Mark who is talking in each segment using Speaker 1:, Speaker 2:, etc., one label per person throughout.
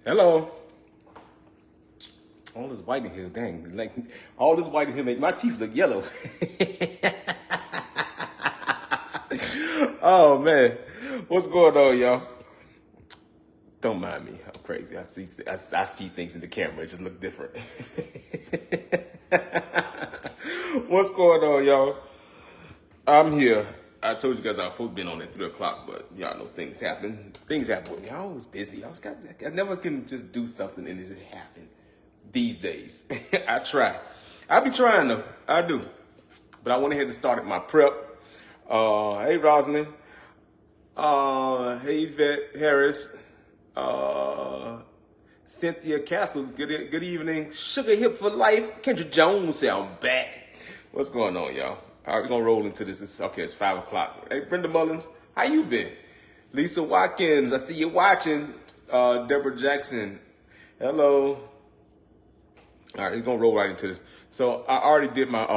Speaker 1: Hello. All this white in here, dang. Like, all this white in here make my teeth look yellow. Oh, man. What's going on, y'all? Don't mind me. I'm crazy. I see things in the camera. It just look different. What's going on, y'all? I'm here. I told you guys I was supposed to be on at 3 o'clock, but y'all know things happen. Things happen with me. I'm always busy. I never can just do something and it just happen these days. I try. I be trying though. I do. But I went ahead and started my prep. Hey, Rosalind. Hey, Yvette Harris. Cynthia Castle. Good evening. Sugar Hip for Life. Kendra Jones say I'm back. What's going on, y'all? All right, we're gonna roll into this. It's 5 o'clock. Hey, Brenda Mullins, how you been? Lisa Watkins, I see you watching. Deborah Jackson, hello. All right, we're gonna roll right into this. So I already did my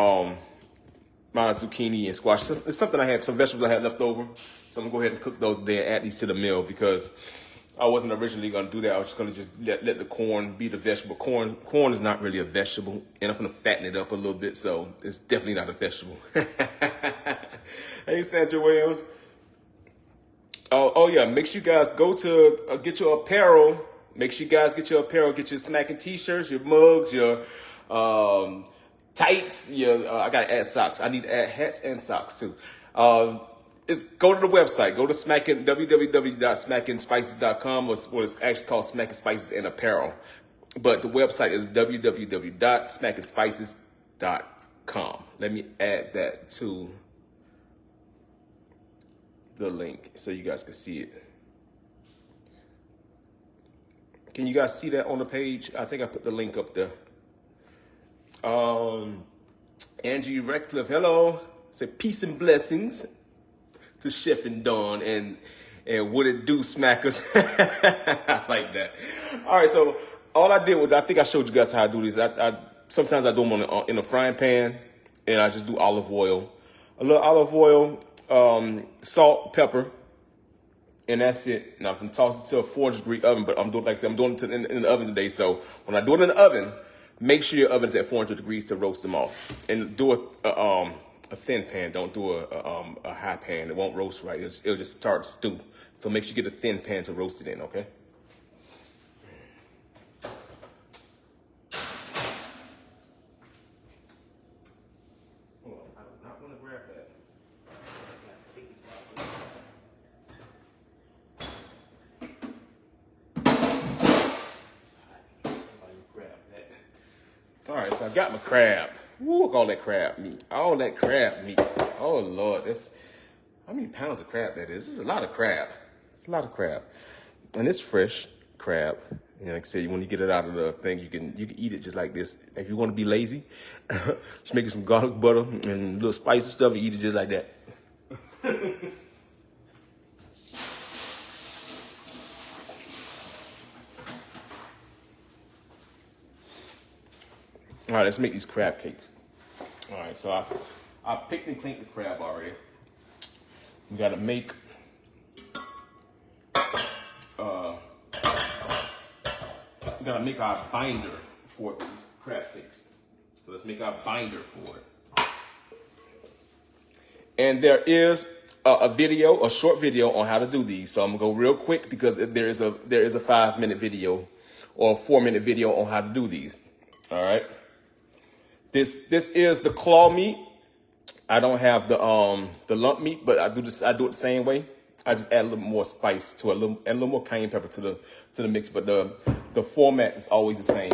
Speaker 1: my zucchini and squash. It's something I have, some vegetables I had left over. So I'm gonna go ahead and cook those there and add these to the meal because I wasn't originally gonna do that. I was just gonna let the corn be the vegetable. Corn is not really a vegetable, and I'm gonna fatten it up a little bit, so it's definitely not a vegetable. Hey, Sandra Williams. Oh yeah, make sure you guys go to get your apparel. Make sure you guys get your apparel, get your smacking t-shirts, your mugs, your tights. I gotta add socks. I need to add hats and socks too. Go to the website. Go to www.smackingspices.com, or what it's actually called Smacking Spices and Apparel. But the website is www.smackingspices.com. Let me add that to the link so you guys can see it. Can you guys see that on the page? I think I put the link up there. Angie Radcliffe, hello. Say peace and blessings to Chef and Dawn and what it do, smackers. I like that. All right, so all I did was, I think I showed you guys how I do this. Sometimes I do them in a frying pan, and I just do olive oil, a little olive oil, salt, pepper, and that's it. Now I'm gonna toss it to a 400-degree oven, but I'm doing, like I said, I'm doing it in the oven today. So when I do it in the oven, make sure your oven's at 400 degrees to roast them off, and do a thin pan. Don't do a high pan. It won't roast right. It'll just start to stew. So make sure you get a thin pan to roast it in, okay? Oh, I do not want to grab that. I gotta take this out. Somebody grab that. All right, so I got my crab. Woo, all that crab meat. All that crab meat. Oh, Lord. How many pounds of crab that is? This is a lot of crab. It's a lot of crab. And it's fresh crab. And like I said, when you get it out of the thing, you can eat it just like this. If you want to be lazy, just make it some garlic butter and little spicy stuff and eat it just like that. All right, let's make these crab cakes. All right, so I picked and cleaned the crab already. We gotta make our binder for these crab cakes. So let's make our binder for it. And there is a short video on how to do these. So I'm gonna go real quick because there is a 5-minute video or a 4-minute video on how to do these. All right. This is the claw meat. I don't have the lump meat, but I do it the same way. I just add a little more spice to and a little more cayenne pepper to the mix, but the format is always the same.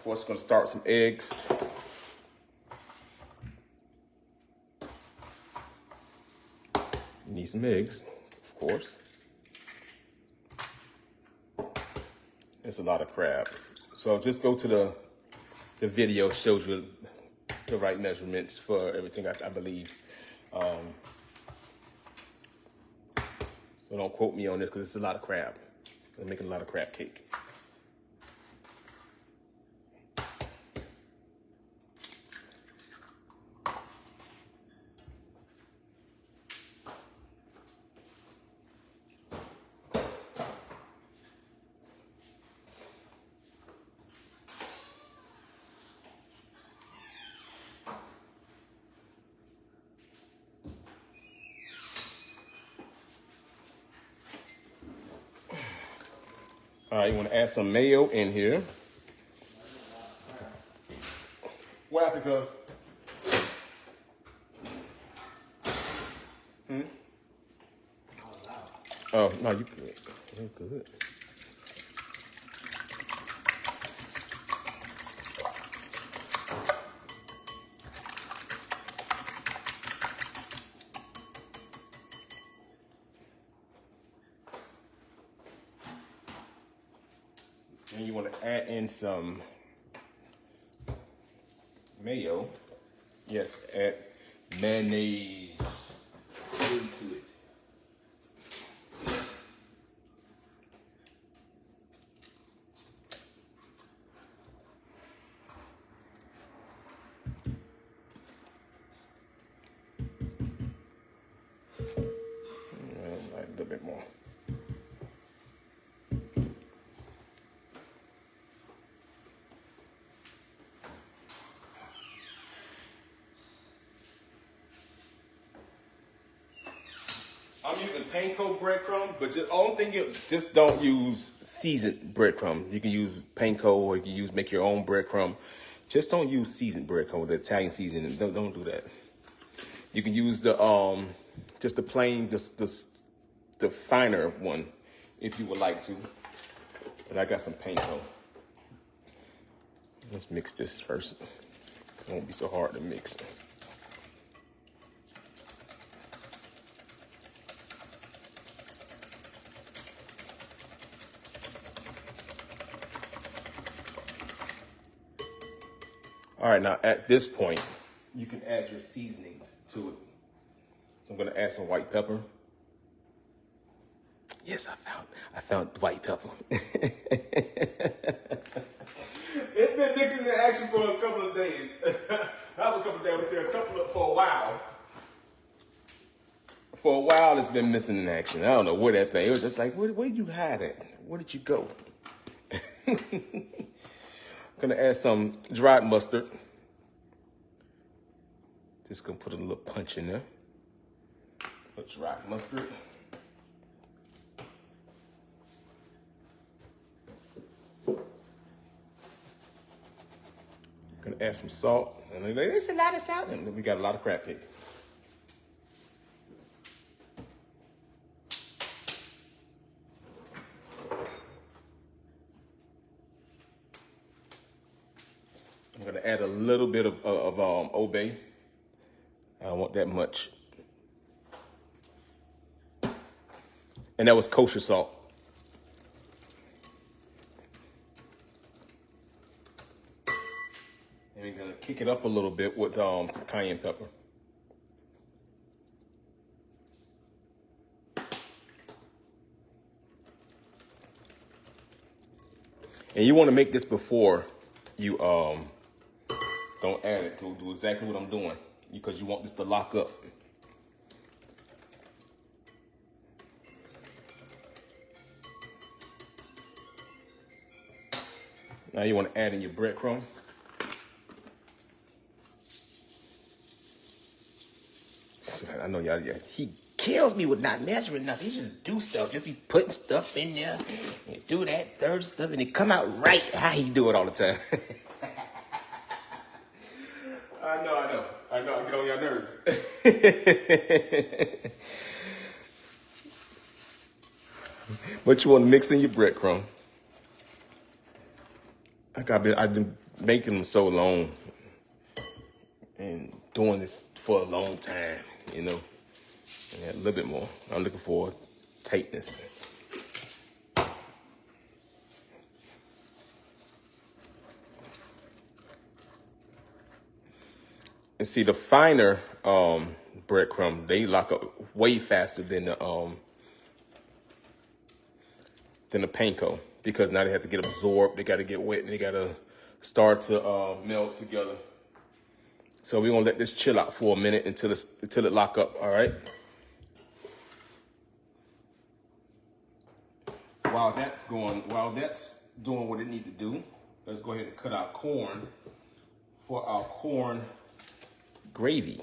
Speaker 1: First, going to start with some eggs. You need some eggs, of course. It's a lot of crab. So just go to the video, shows you the right measurements for everything, I believe. So don't quote me on this because it's a lot of crab. I'm making a lot of crab cake. All right, you want to add some mayo in here. What happened, cuz? Oh, no, you good. You're good. And you want to add in some mayo. Yes, add mayonnaise into it. A little bit more. I'm using panko breadcrumb, but just don't use seasoned breadcrumb. You can use panko or you can make your own breadcrumb. Just don't use seasoned breadcrumb with the Italian seasoning. Don't do that. You can use the just the plain the finer one if you would like to. But I got some panko. Let's mix this first. It won't be so hard to mix. All right, now at this point, you can add your seasonings to it. So I'm gonna add some white pepper. Yes, I found white pepper. It's been mixing in action for a couple of days. Not a couple of days, I would say for a while. For a while, it's been missing in action. I don't know where that thing. It was just like, where did you hide it? Where did you go? Gonna add some dried mustard. Just gonna put a little punch in there. Put dried mustard. Gonna add some salt. And there's a lot of salt, and then we got a lot of crab cake. I'm gonna add a little bit of Old Bay. I don't want that much. And that was kosher salt. And we're gonna kick it up a little bit with some cayenne pepper. And you want to make this before you don't add it. To do exactly what I'm doing because you want this to lock up. Now you want to add in your breadcrumb. I know y'all, he kills me with not measuring nothing. He just do stuff, just be putting stuff in there, and do that third stuff, and it come out right. How he do it all the time. I know, I get on your nerves. But you want to mix in your breadcrumb. I've been making them so long and doing this for a long time, you know. And a little bit more. I'm looking for tightness. And see, the finer breadcrumb. They lock up way faster than the panko, because now they have to get absorbed. They got to get wet and they got to start to melt together. So we're gonna let this chill out for a minute until it lock up. All right. While that's doing what it need to do, let's go ahead and cut our corn for our corn gravy.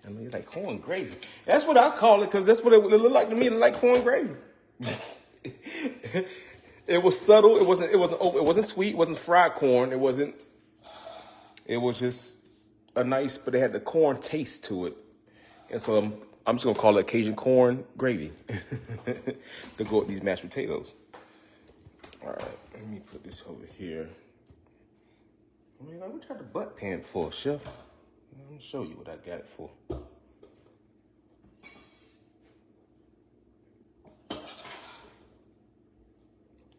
Speaker 1: I mean, it's like corn gravy. That's what I call it, because that's what it looked like to me. It looked like corn gravy. It was subtle. It wasn't sweet. It wasn't fried corn. It was just a nice, but it had the corn taste to it. And so I'm just gonna call it Cajun corn gravy to go with these mashed potatoes. All right, let me put this over here. I mean, what you got the butt pan for, Chef? Let me show you what I got it for.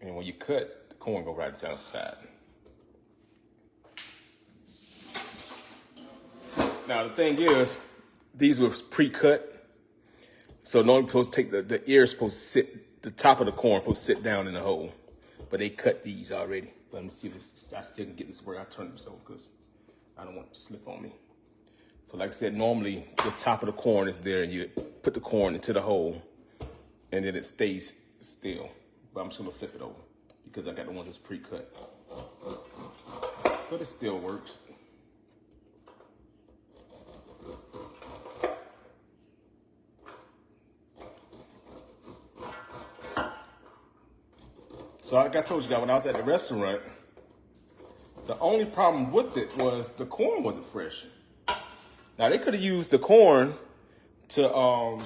Speaker 1: And when you cut, the corn go right down the side. Now the thing is, these were pre-cut, so normally supposed to take the ear is supposed to sit, the top of the corn supposed to sit down in the hole, but they cut these already. But let me see if I still can get this where I turn it so, because I don't want it to slip on me. So like I said, normally the top of the corn is there, and you put the corn into the hole, and then it stays still. But I'm just gonna flip it over because I got the ones that's pre-cut. But it still works. So like I told you guys, when I was at the restaurant, the only problem with it was the corn wasn't fresh. Now they could have used the corn to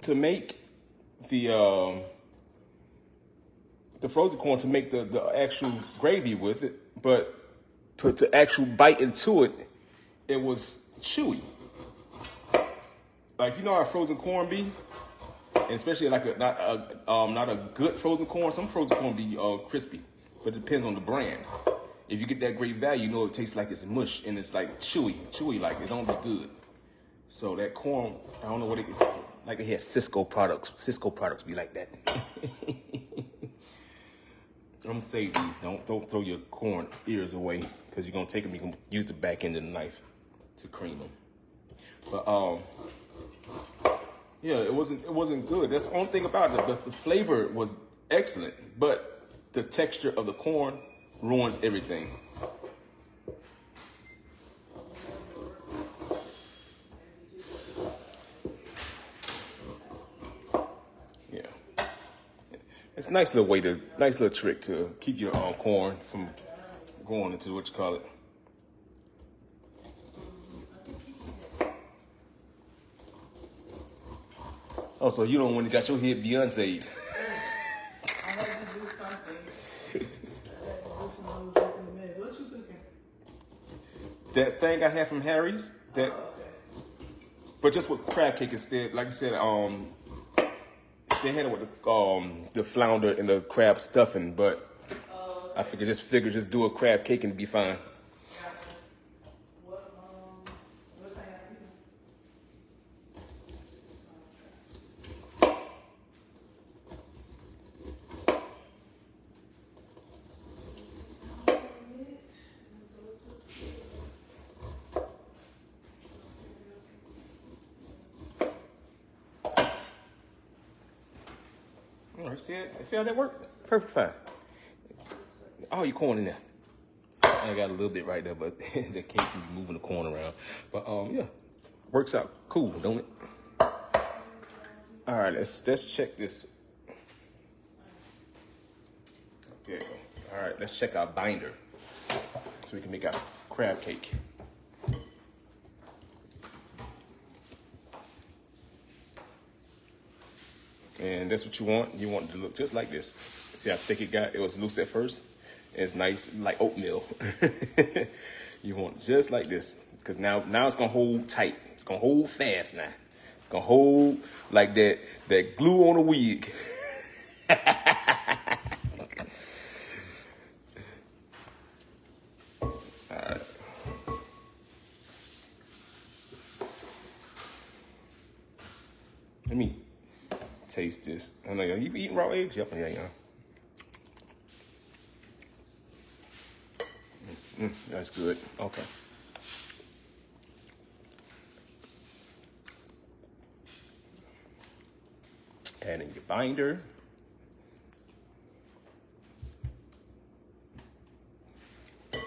Speaker 1: make the frozen corn to make the actual gravy with it, but to actual bite into it, it was chewy. Like, you know how frozen corn be? And especially like not a good frozen corn. Some frozen corn be crispy, but it depends on the brand. If you get that great value, you know it tastes like it's mush and it's like chewy like it don't be good. So that corn, I don't know what it is. Like they had Cisco products. Cisco products be like that. I'm gonna save these. Don't throw your corn ears away, because you're gonna take them. You can use the back end of the knife to cream them. But yeah, it wasn't good. That's the only thing about it. The flavor was excellent, but the texture of the corn ruined everything. Yeah, it's a nice little trick to keep your corn from going into what you call it. Oh, so you don't want to got your head Beyonce'd.
Speaker 2: I had to do something. What you cooking?
Speaker 1: That thing I had from Harry's. That, but just with crab cake instead. Like I said, they had it with the flounder and the crab stuffing. But I figured just do a crab cake and be fine. All right, see how that worked? Perfect, fine. Oh, your corn in there. I got a little bit right there, but they can't be moving the corn around. But yeah, works out cool, don't it? All right, let's check this. Okay, all right, let's check our binder so we can make our crab cake. And that's what you want. You want it to look just like this. See how thick it got? It was loose at first. It's nice, like oatmeal. You want it just like this. Because now it's going to hold tight. It's going to hold fast now. It's going to hold like that glue on a wig. All right. Let me taste this. I know you eating raw eggs? Yep, yeah. That's good. Okay. Add in your binder. All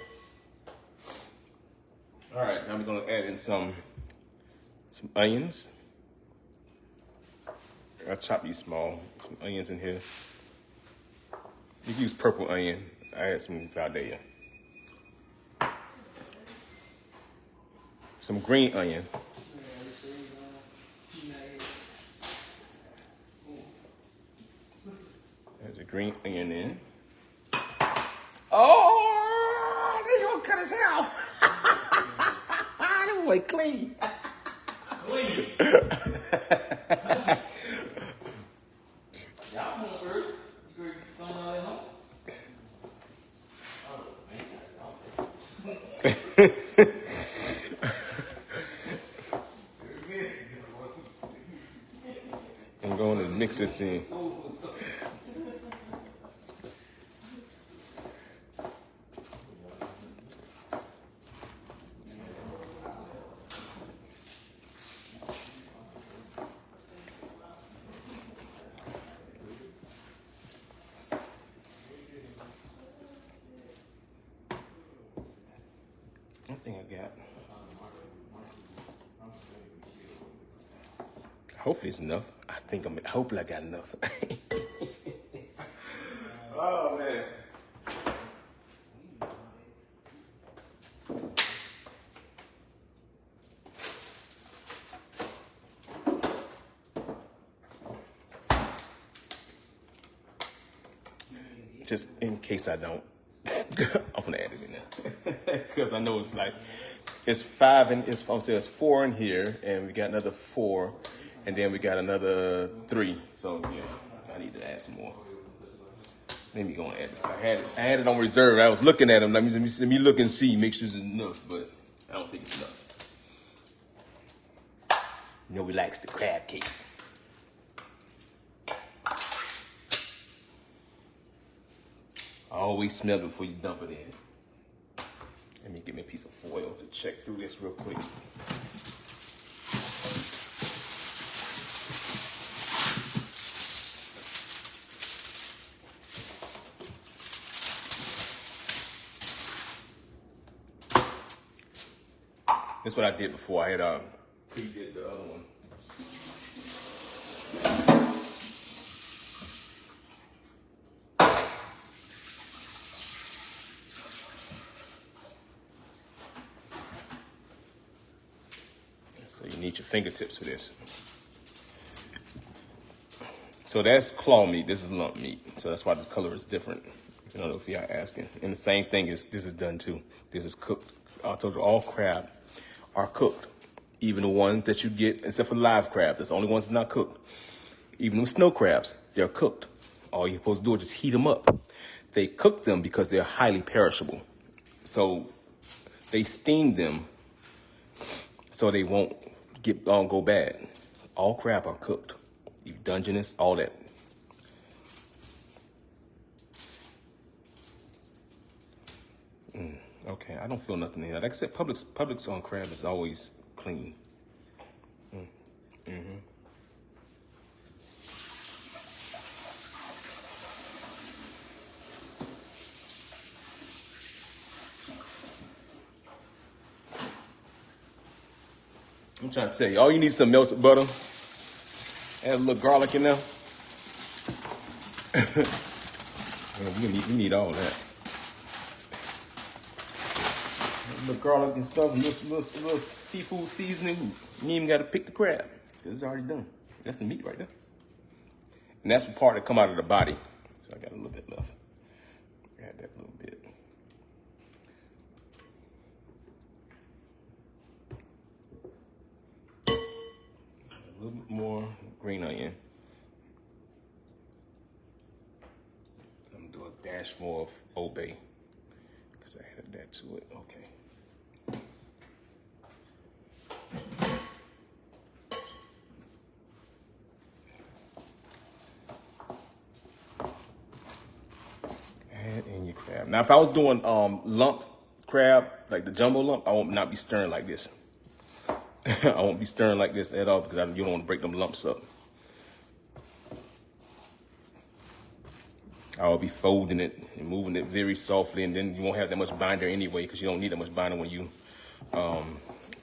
Speaker 1: right, now we're gonna add in some onions. I chop these small. Some onions in here. You can use purple onion. I add some Valdea. Some green onion. There's a green onion in. Oh, they gonna cut his hair. That boy clean.
Speaker 2: Clean. Y'all hungry? You gonna get some out at home? Oh, man,
Speaker 1: I'm going to mix this in. I think I got. Hopefully it's enough. Hopefully I got enough. Oh man. Just in case I don't, I'm gonna add it in there because I know it's like it's 5 and it's 4 in here, and we got another 4, and then we got another 3. So yeah, I need to add some more. Let me go and add this. I had it on reserve. I was looking at them. Let me look and see, make sure it's enough, but I don't think it's enough. You know, we likes the crab cakes. Always smell it before you dump it in. Let me get me a piece of foil to check through this real quick. That's what I did before. I had pre-did the other one. So you need your fingertips for this. So that's claw meat. This is lump meat. So that's why the color is different. I don't know if y'all asking. And the same thing is this is done too. This is cooked. I told you all crab are cooked. Even the ones that you get, except for live crab, that's the only ones that's not cooked. Even with snow crabs, they're cooked. All you're supposed to do is just heat them up. They cook them because they're highly perishable. So they steam them so they won't go bad. All crab are cooked. You Dungeness, all that. Okay, I don't feel nothing in here. Like I said, Publix on crab is always clean. I'm trying to tell you, all you need is some melted butter. Add a little garlic in there. You need all that. A little garlic and stuff, and little seafood seasoning. You ain't even got to pick the crab, because it's already done. That's the meat right there. And that's the part that come out of the body. So I got a little bit left. Add that little bit. A little bit more green onion. I'm gonna do a dash more of Old Bay, because I added that to it. Okay. Now, if I was doing lump crab, like the jumbo lump, I won't not be stirring like this. I won't be stirring like this at all because you don't want to break them lumps up. I'll be folding it and moving it very softly, and then you won't have that much binder anyway because you don't need that much binder when you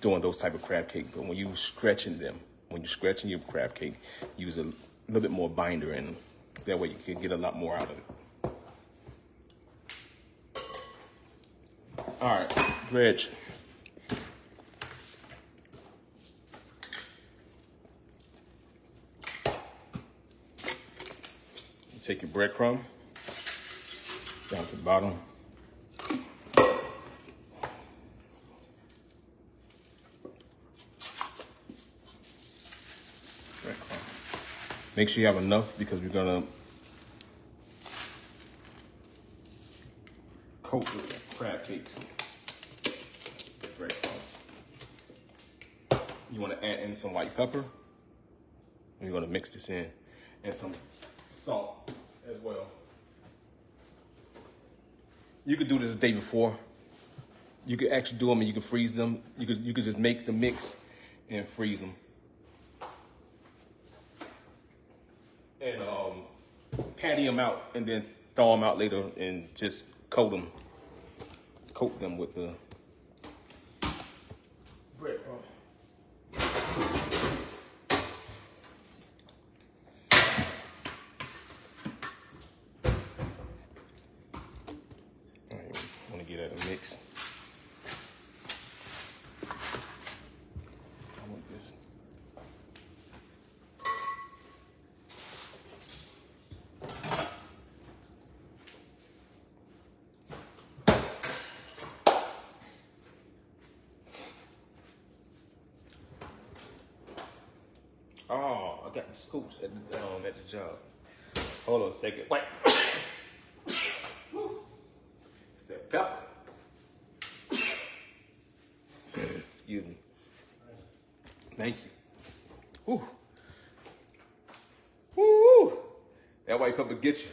Speaker 1: doing those type of crab cake. But when you stretching them, when you're stretching your crab cake, use a little bit more binder in them. That way you can get a lot more out of it. All right, dredge. You take your breadcrumb down to the bottom. Make sure you have enough because we're gonna coat the crab cakes. You want to add in some white pepper. And you're gonna mix this in, and some salt as well. You could do this the day before. You could actually do them and you could freeze them. You could just make the mix and freeze them. And patty them out and then thaw them out later and just coat them with the breadcrumb. All right, want to get at a mix. I want this. Oh, I got the scoops at the job. Hold on a second. Wait. It's that pepper. Excuse me. Thank you. Woo. Woo. That white pepper get you.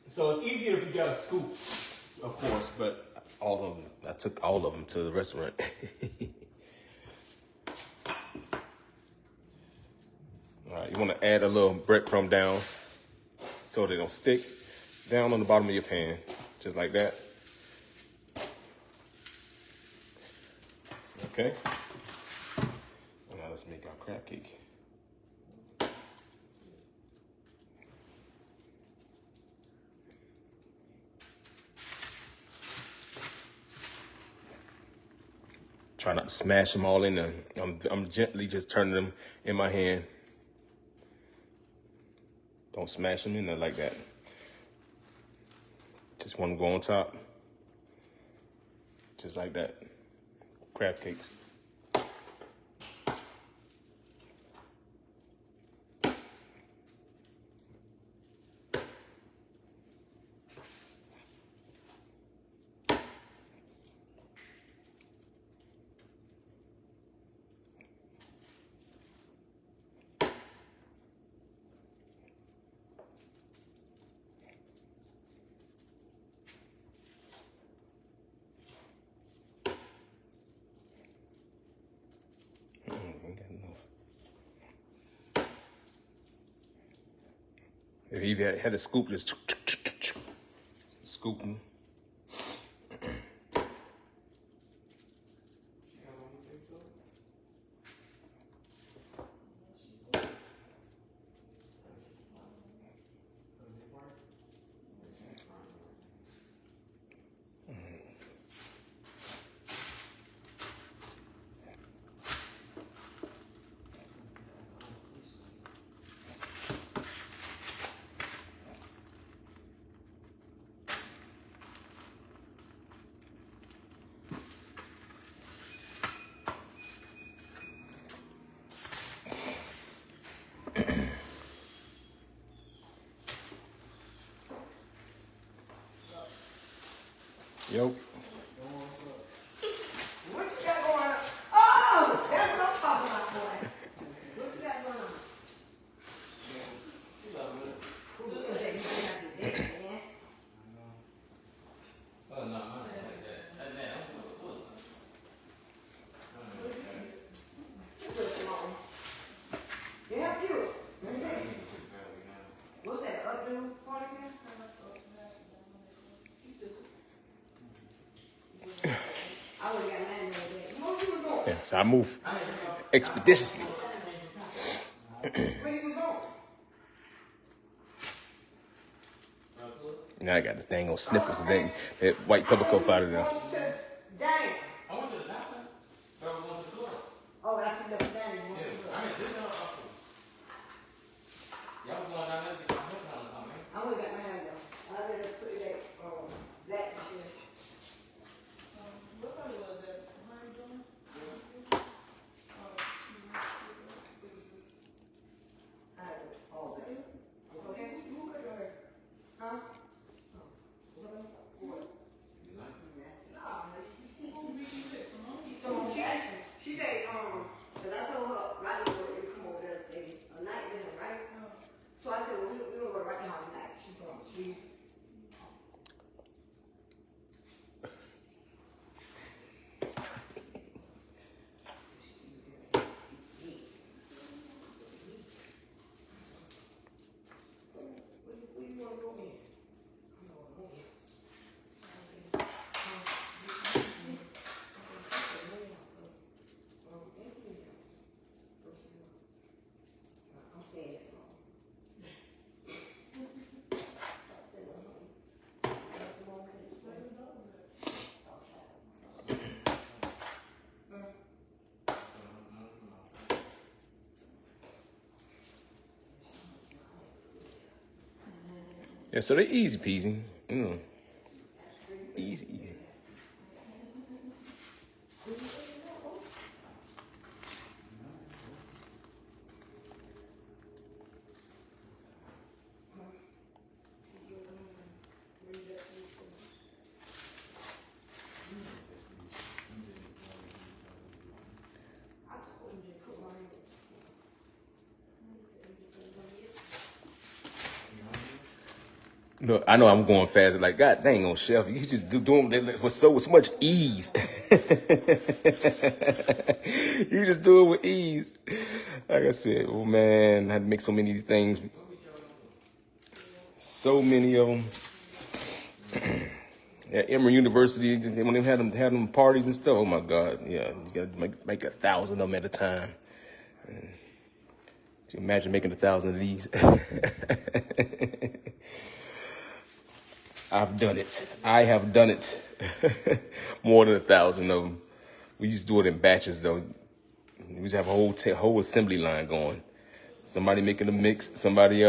Speaker 1: So it's easier if you got a scoop, of course, but I took all of them to the restaurant. All right, you want to add a little breadcrumb down so they don't stick down on the bottom of your pan, just like that. Okay. Now let's make our crab cake. Try not to smash them all in there. I'm gently just turning them in my hand. Don't smash them in there like that. Just want to go on top. Just like that. Crab cakes. If he had a scoop, just scoop them. Yo.
Speaker 2: What you got going on? Oh, that's what I'm talking about, boy. What you got going on? Who is that? You can't do that, man. Yeah, you. What's that? Updo party? I would have got mad at that. What you was going?
Speaker 1: Yeah, so I move expeditiously.
Speaker 2: Where you was going?
Speaker 1: Now I got this dang old sniffles and dang that white pepper cup out of there.
Speaker 2: Dang.
Speaker 3: I went to the doctor. But I went to the club.
Speaker 2: Oh, after the family.
Speaker 3: Yeah. I mean, just y'all was going down there to get some milk or something.
Speaker 2: I would have got mad at them. I would have put that black shit. What color was that? How you doing? Oh, okay. Okay? Huh? So she said, because I told her, right, we were to come over there and stay a night with him, right? So I said, well, we're going to go right to the house tonight. She told me, she. Where you want to go in? I'm going to go in.
Speaker 1: Yeah, so they easy peasy. Easy, easy. Look, I know I'm going fast. Like, God dang on chef, you just do them with so much ease. You just do it with ease. Like I said, oh man, I had to make so many of these things. So many of them. At Emory University, when they had them parties and stuff, oh my God, yeah, you gotta make 1,000 of them at a time. Can you imagine making 1,000 of these? I've done it. I have done it. More than 1,000 of them. We used to do it in batches, though. We used to have a whole assembly line going. Somebody making a mix, somebody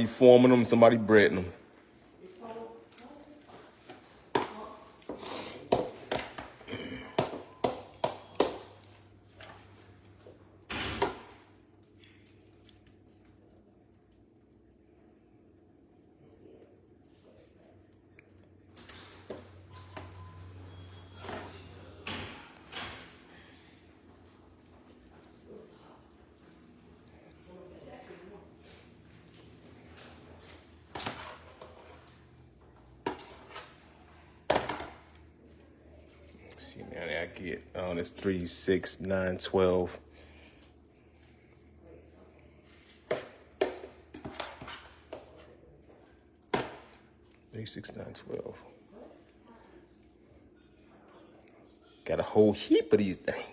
Speaker 1: forming them, somebody breading them. See, man, I get that's 3, 6, 9, 12. 3, 6, 9, 12. Got a whole heap of these things.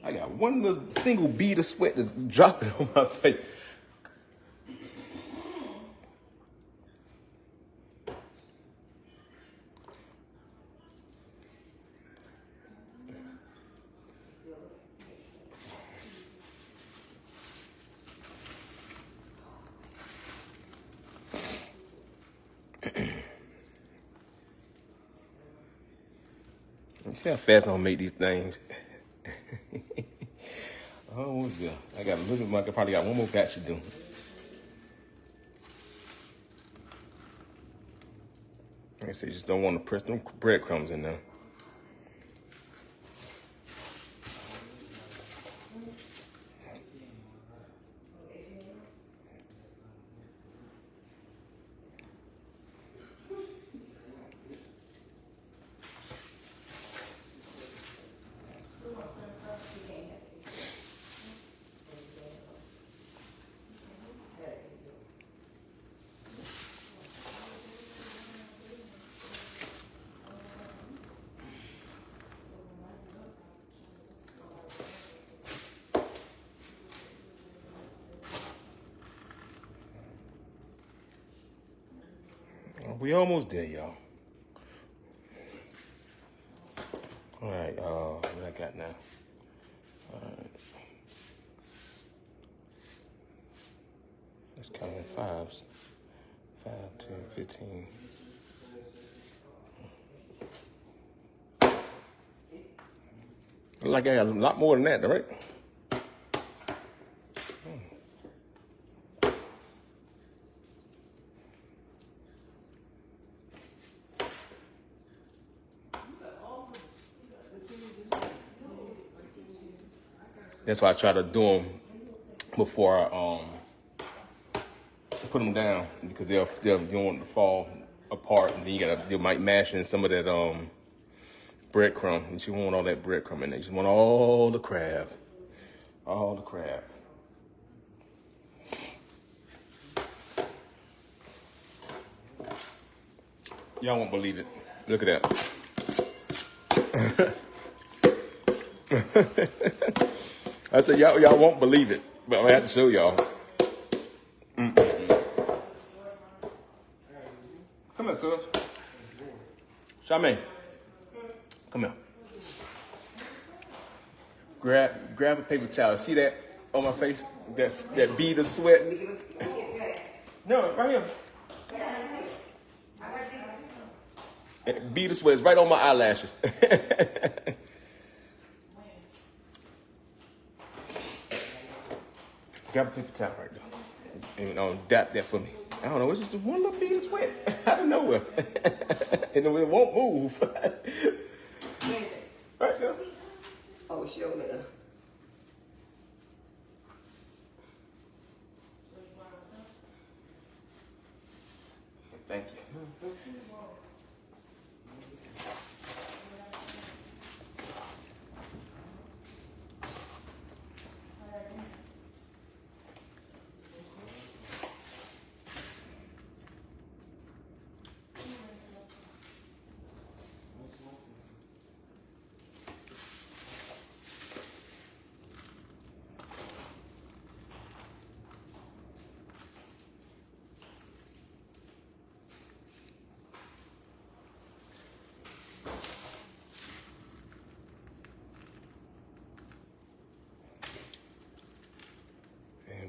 Speaker 1: I got one little single bead of sweat that's dropping on my face. See how fast I'm gonna make these things. Almost there. I got a little bit. I probably got one more batch to do. Like I said, just don't want to press them breadcrumbs in there. We almost there, y'all. All right, what I got now? All right. Let's count in fives. 5, 10, 15. Like I got a lot more than that, right? That's why I try to do them before I put them down, because you don't want them to fall apart, and then you might mash in some of that breadcrumb, and you want all that breadcrumb in there. You just want all the crab, all the crab. Y'all won't believe it. Look at that. I said, y'all won't believe it, but I'm gonna have to show y'all. Come here, cuz. Charmaine, come here. Grab a paper towel. See that on my face? That bead of sweat? No, right here. That bead of sweat is right on my eyelashes. Grab a paper towel right there. And dap that for me. I don't know, it's just one little bead of sweat out of nowhere. And it won't move. Right there.
Speaker 2: Oh, she over there.
Speaker 1: Thank you.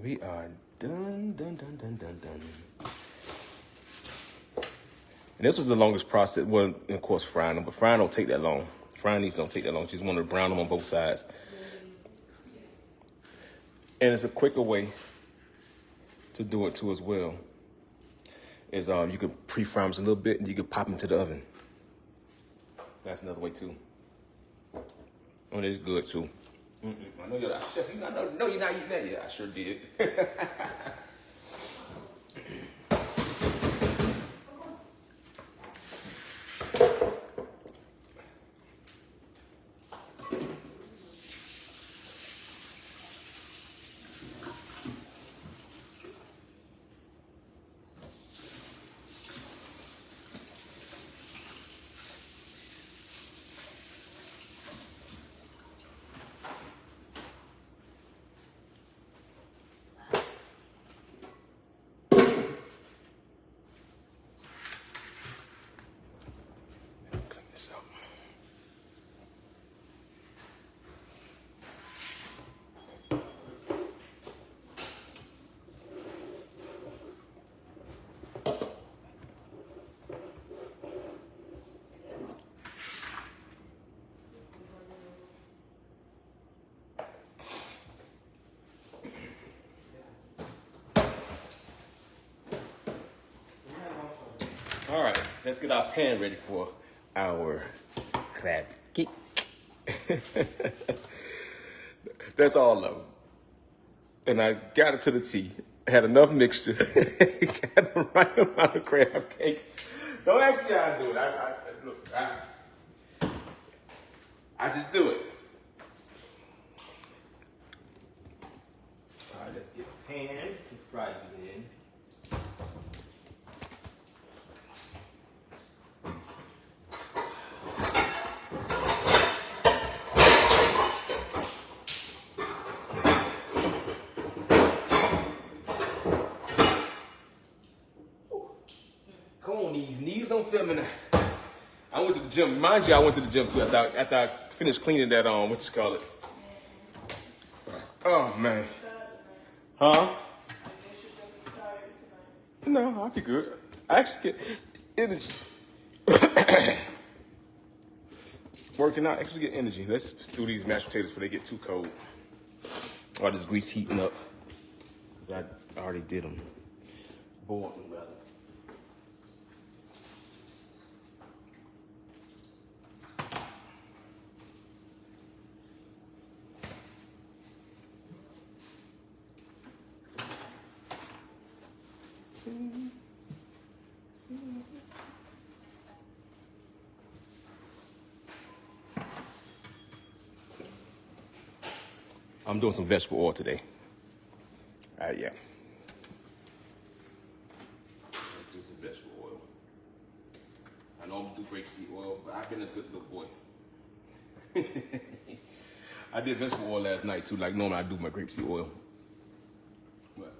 Speaker 1: We are done. And this was the longest process. Well, of course, frying them, but frying don't take that long. Frying these don't take that long. Just want to brown them on both sides. And it's a quicker way to do it too as well. Is you can pre-fry them a little bit and you can pop them to the oven. That's another way too. Oh, it's good too. I know you're not chef. No, you're not eating that yet. I sure did. All right, let's get our pan ready for our crab cake. That's all of them. And I got it to the T. Had enough mixture. Got the right amount of crab cakes. Don't ask me how I do it. I just do it. All right, let's get a pan to fry these in. Come on, knees don't feel me now. I went to the gym. Mind you, I went to the gym too after I finished cleaning that what you call it? Oh man. Huh? No, I'll be good. I actually get energy. Working out, actually get energy. Let's do these mashed potatoes before they get too cold. Or this grease heating up. Because I already did them. Boiled them rather. I'm doing some vegetable oil today. Yeah. Let's do some vegetable oil. I normally do grapeseed oil, but I've been a good little boy. I did vegetable oil last night too. Like normally I do my grapeseed oil. But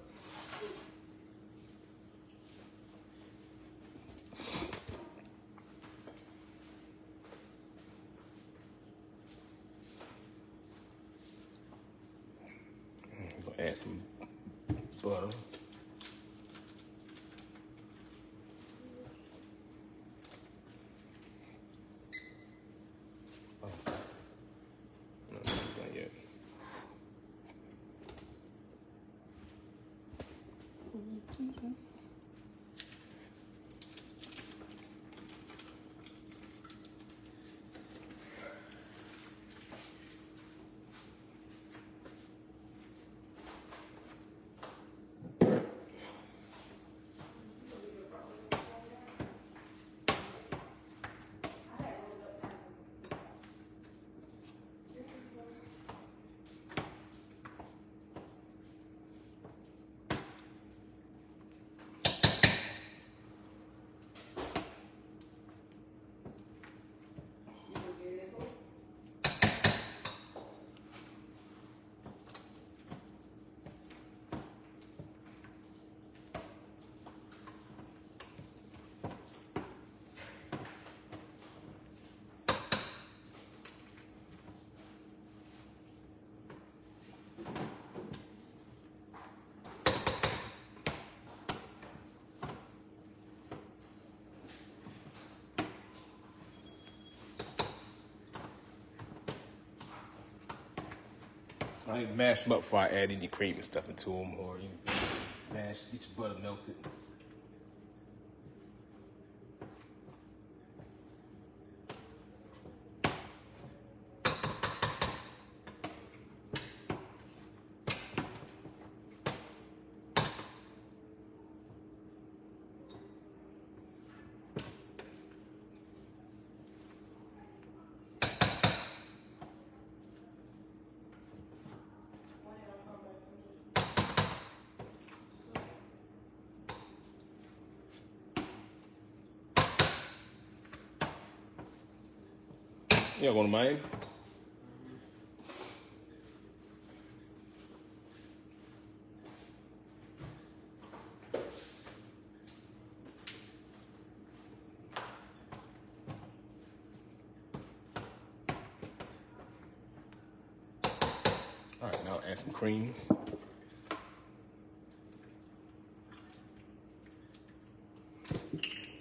Speaker 1: I'm gonna add some butter. Oh, no, not done yet. I need to mash them up before I add any cream and stuff into them, or you mash, get your butter melted. You don't want mine? All right, now add some cream.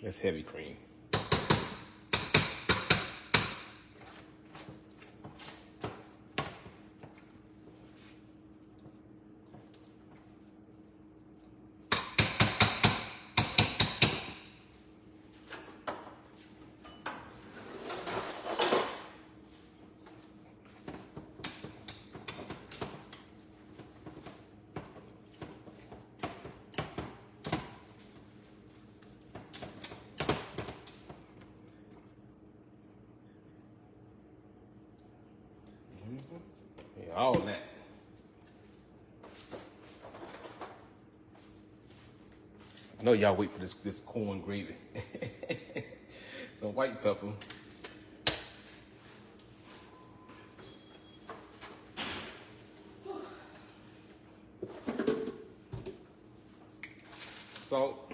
Speaker 1: That's heavy cream. all that. I know y'all wait for this corn gravy. Some white pepper. Salt.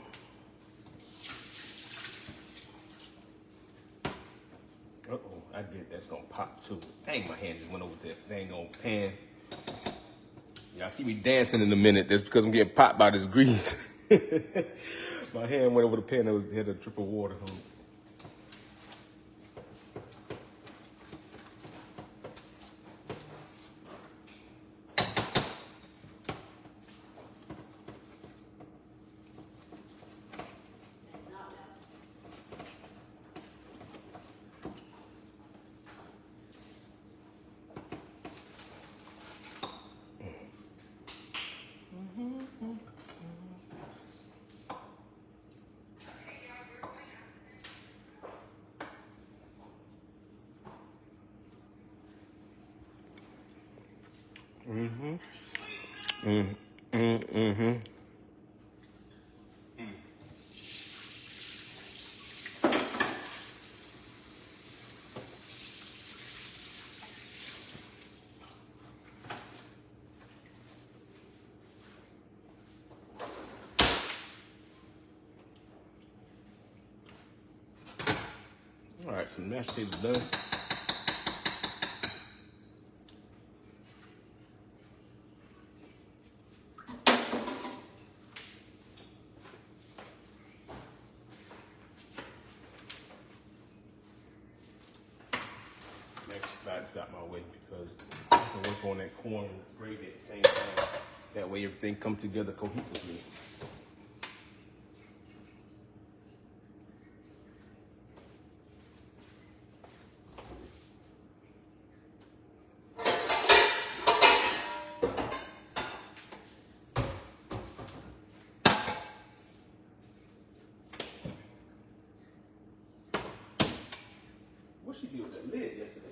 Speaker 1: Uh-oh, I did. That's gonna pop too. Dang, my hand just went over to that dang old pan. Y'all see me dancing in a minute. That's because I'm getting popped by this grease. My hand went over the pan that had a drip of water on it. All right, so the mashed potatoes done. Slide this out my way because I can work on that corn gravy at the same time. That way everything comes together cohesively. What she did with that lid yesterday?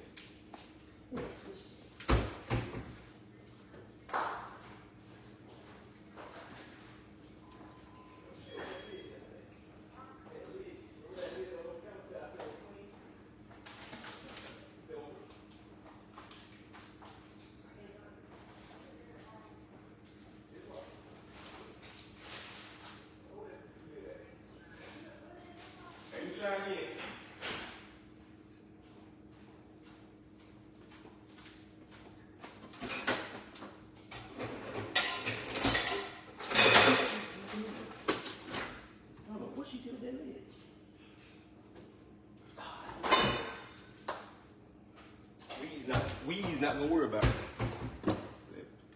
Speaker 1: We's not gonna worry about it.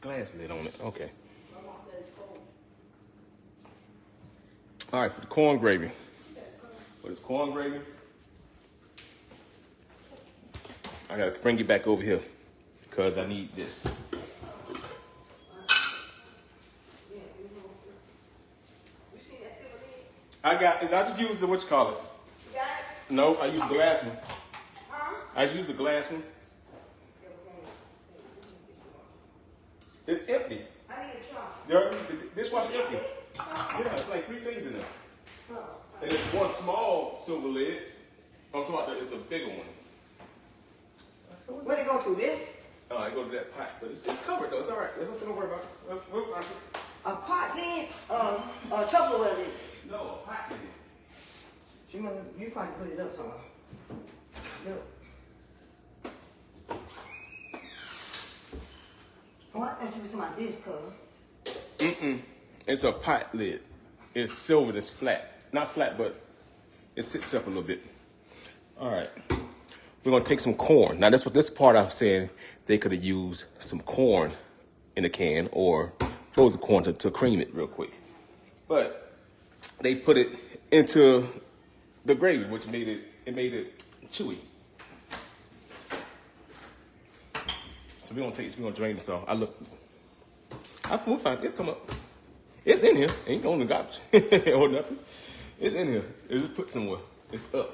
Speaker 1: Glass lid on it. Okay. All right, for the corn gravy. For this corn gravy, I gotta bring it back over here because I need this. I just used the what you call it? No, I used the glass one. I just used the glass one. It's empty.
Speaker 2: I need a try.
Speaker 1: The dishwasher empty. Yeah, it's like 3 things in there. And it's one small silver lid. I'm talking about it's a bigger one.
Speaker 2: Where'd it go to? This?
Speaker 1: Oh, I go to that pot, but it's covered though. It's all right. There's nothing to worry about. We'll find it.
Speaker 2: A pot lid? A Tupperware lid?
Speaker 1: No, a pot lid.
Speaker 2: You probably put it up somewhere. Look. Oh, I thought you was talking about this color.
Speaker 1: It's a pot lid. It's silver. It's flat. Not flat, but it sits up a little bit. All right. We're gonna take some corn. Now that's what this part I'm saying. They could have used some corn in a can or frozen corn to cream it real quick. But they put it into the gravy, which made it chewy. So we're gonna drain this off. We'll find it. It'll come up. It's in here. Ain't going to garbage or nothing. It's in here. It's just put somewhere. It's up.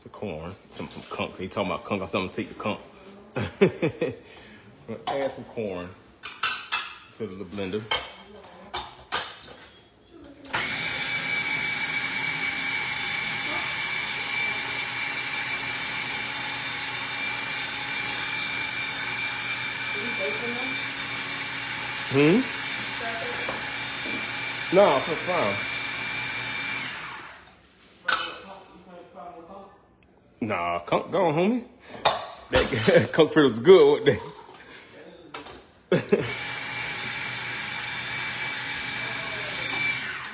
Speaker 1: the corn. Some conch. They talking about conch. I'm going to take the conch. I'm gonna add some corn to the blender. No, for fine. Nah, conch gone, homie. That conch was good. What they?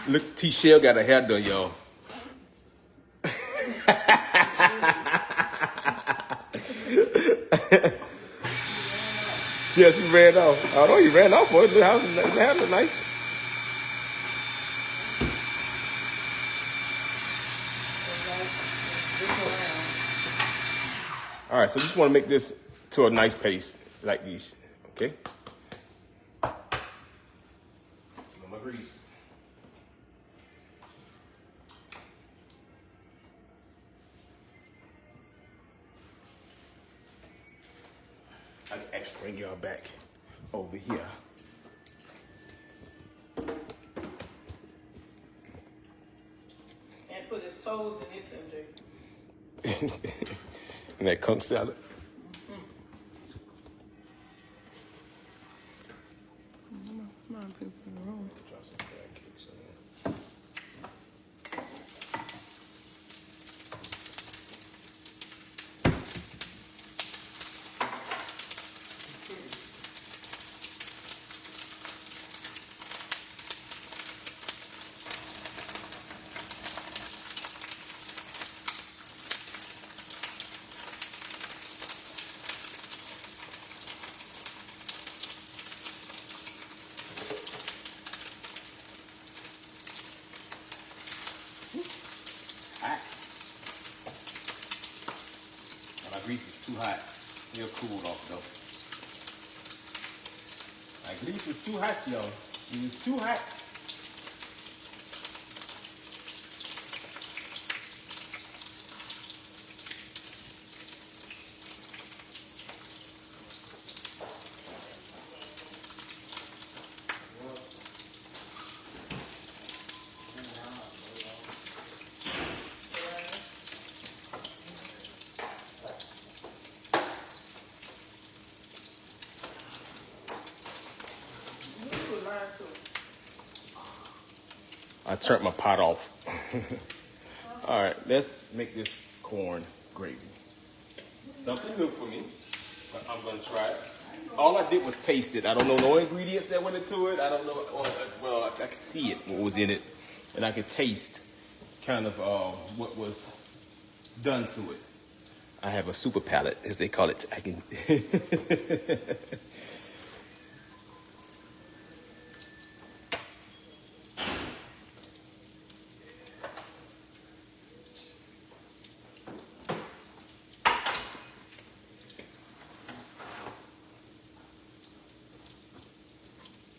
Speaker 1: Look, T-Shell got her hair done, y'all. Yeah, she ran off. I know you ran off, boy. The house look nice. All right, so just want to make this to a nice paste like these, okay? Some of my grease. I can actually bring y'all back over here.
Speaker 2: And put his toes in this, MJ.
Speaker 1: And that conch salad.
Speaker 2: Come on, people in the room.
Speaker 1: Drop some crab cakes in there. Hot. My grease is too hot. It'll cool off though. My grease is too hot, y'all. It is too hot. I turned my pot off. All right, let's make this corn gravy. Something new for me, but I'm gonna try it. All I did was taste it. I don't know no ingredients that went into it. I don't know, well, I could see it, what was in it, and I could taste kind of what was done to it. I have a super palate, as they call it. I can.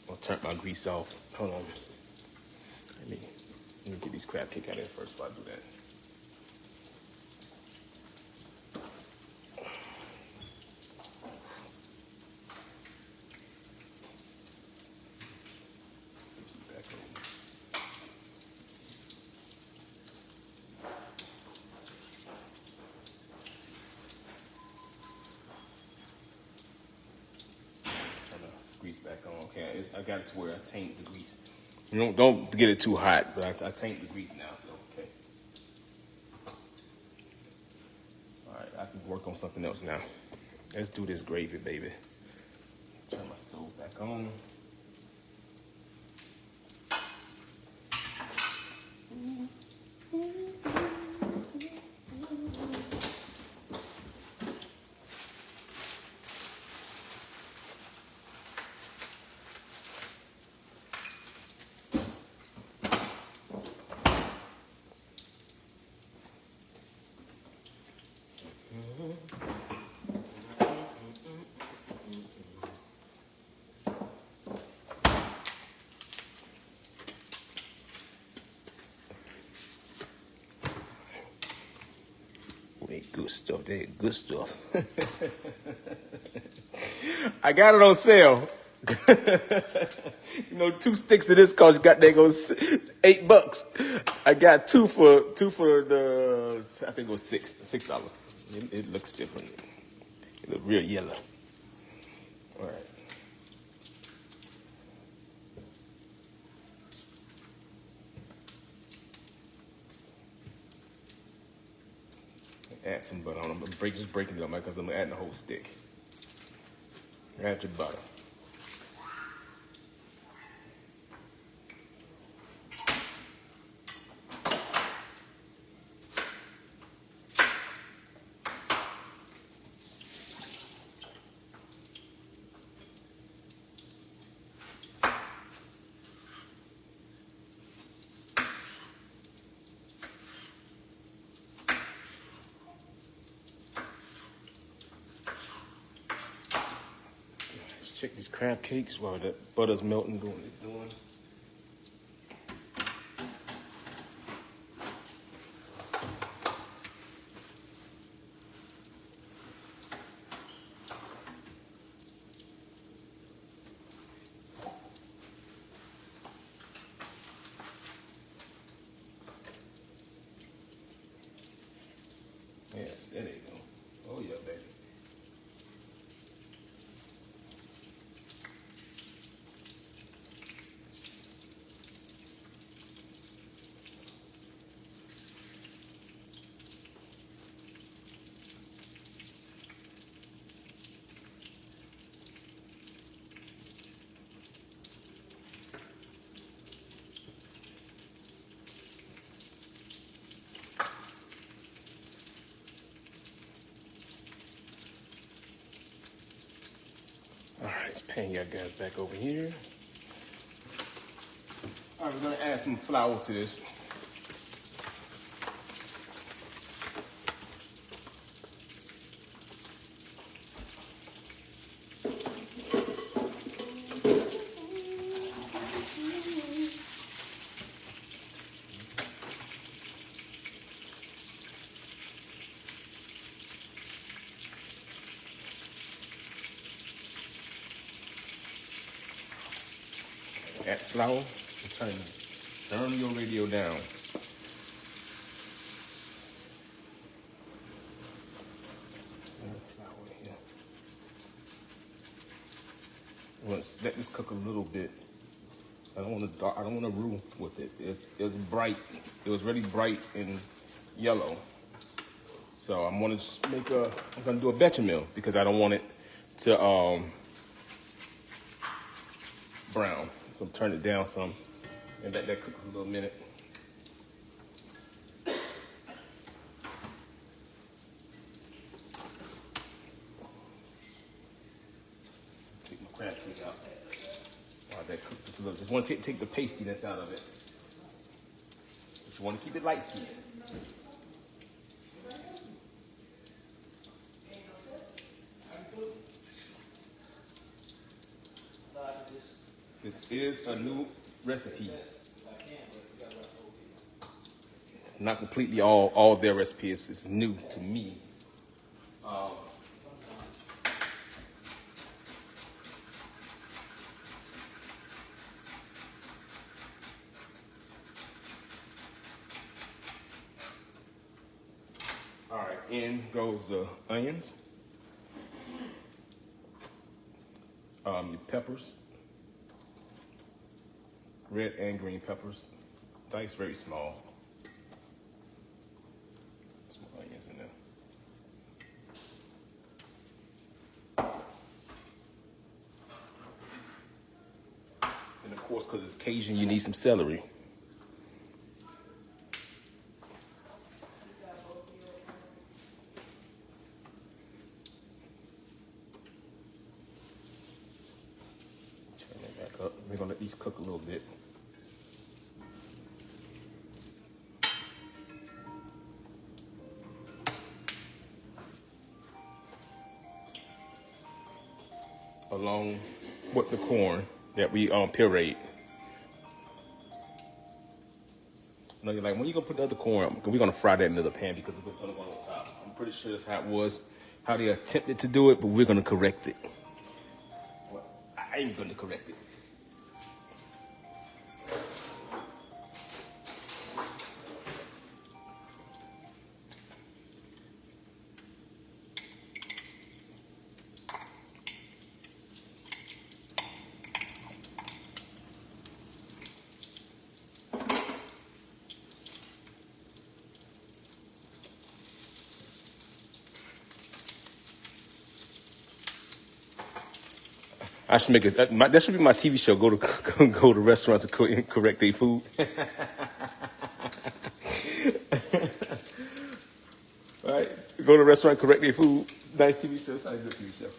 Speaker 1: I'll turn my grease off. Hold on. Let me get these crab cake out of here first before I do that. Grease back on. Okay, I got it to where I taint the grease. You don't get it too hot, but I taint the grease now. So okay. All right, I can work on something else now. Let's do this gravy, baby. Turn my stove back on. make good stuff. They had good stuff. I got it on sale. You know, 2 sticks of this cost got that goes $8. I got two for the I think it was $6. It looks different. It looks real yellow. All right. Add some butter on them. Just breaking it up because I'm adding the whole stick. Add your butter. Check these crab cakes while that butter's melting, doing what it's doing. Yes, there you go. Oh yeah, baby. All right, this pan got guys back over here. All right, we're gonna add some flour to this. Add flour. I'm trying to turn your radio down. Add flour here. I'm gonna let this cook a little bit. I don't want to roux with it. It's bright. It was really bright and yellow. So I'm gonna do a bechamel because I don't want it to brown. So turn it down some and let that cook for a little minute. Take my crab cake out. While that cooks just a little. Just want to take the pastiness out of it. But you want to keep it light skinned. This is a new recipe. It's not completely all their recipes. It's new to me. All right, in goes the onions, your peppers. Red and green peppers, diced very small. Small onions in there. And of course, because it's Cajun, you need some celery. Turn that back up. We're gonna let these cook a little bit. Along with the corn that we pureed. Now you're like, when you gonna put the other corn? We're gonna fry that in another pan because it's gonna go on top. I'm pretty sure that's how it was, how they attempted to do it, but we're gonna correct it. Well, I ain't gonna correct it. I should make it. That should be my TV show. Go to go to restaurants and correct their food. Right? Go to a restaurant, correct their food. Nice TV show. It's not a good TV show.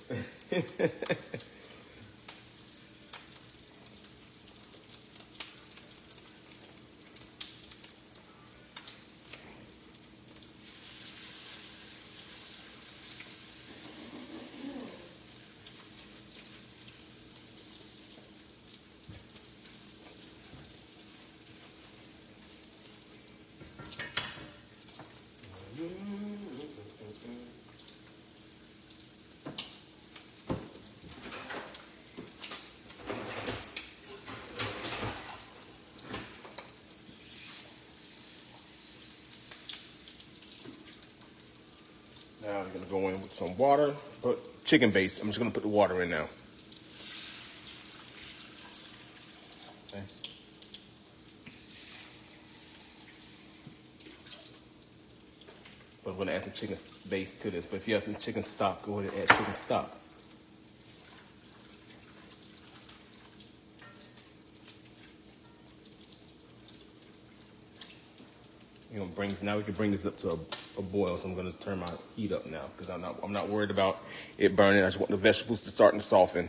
Speaker 1: Now I'm gonna go in with some water, but chicken base. I'm just gonna put the water in now. Okay. But I'm gonna add some chicken base to this. But if you have some chicken stock, go ahead and add chicken stock. Now we can bring this up to a boil. So I'm gonna turn my heat up now because I'm not worried about it burning. I just want the vegetables to start to soften.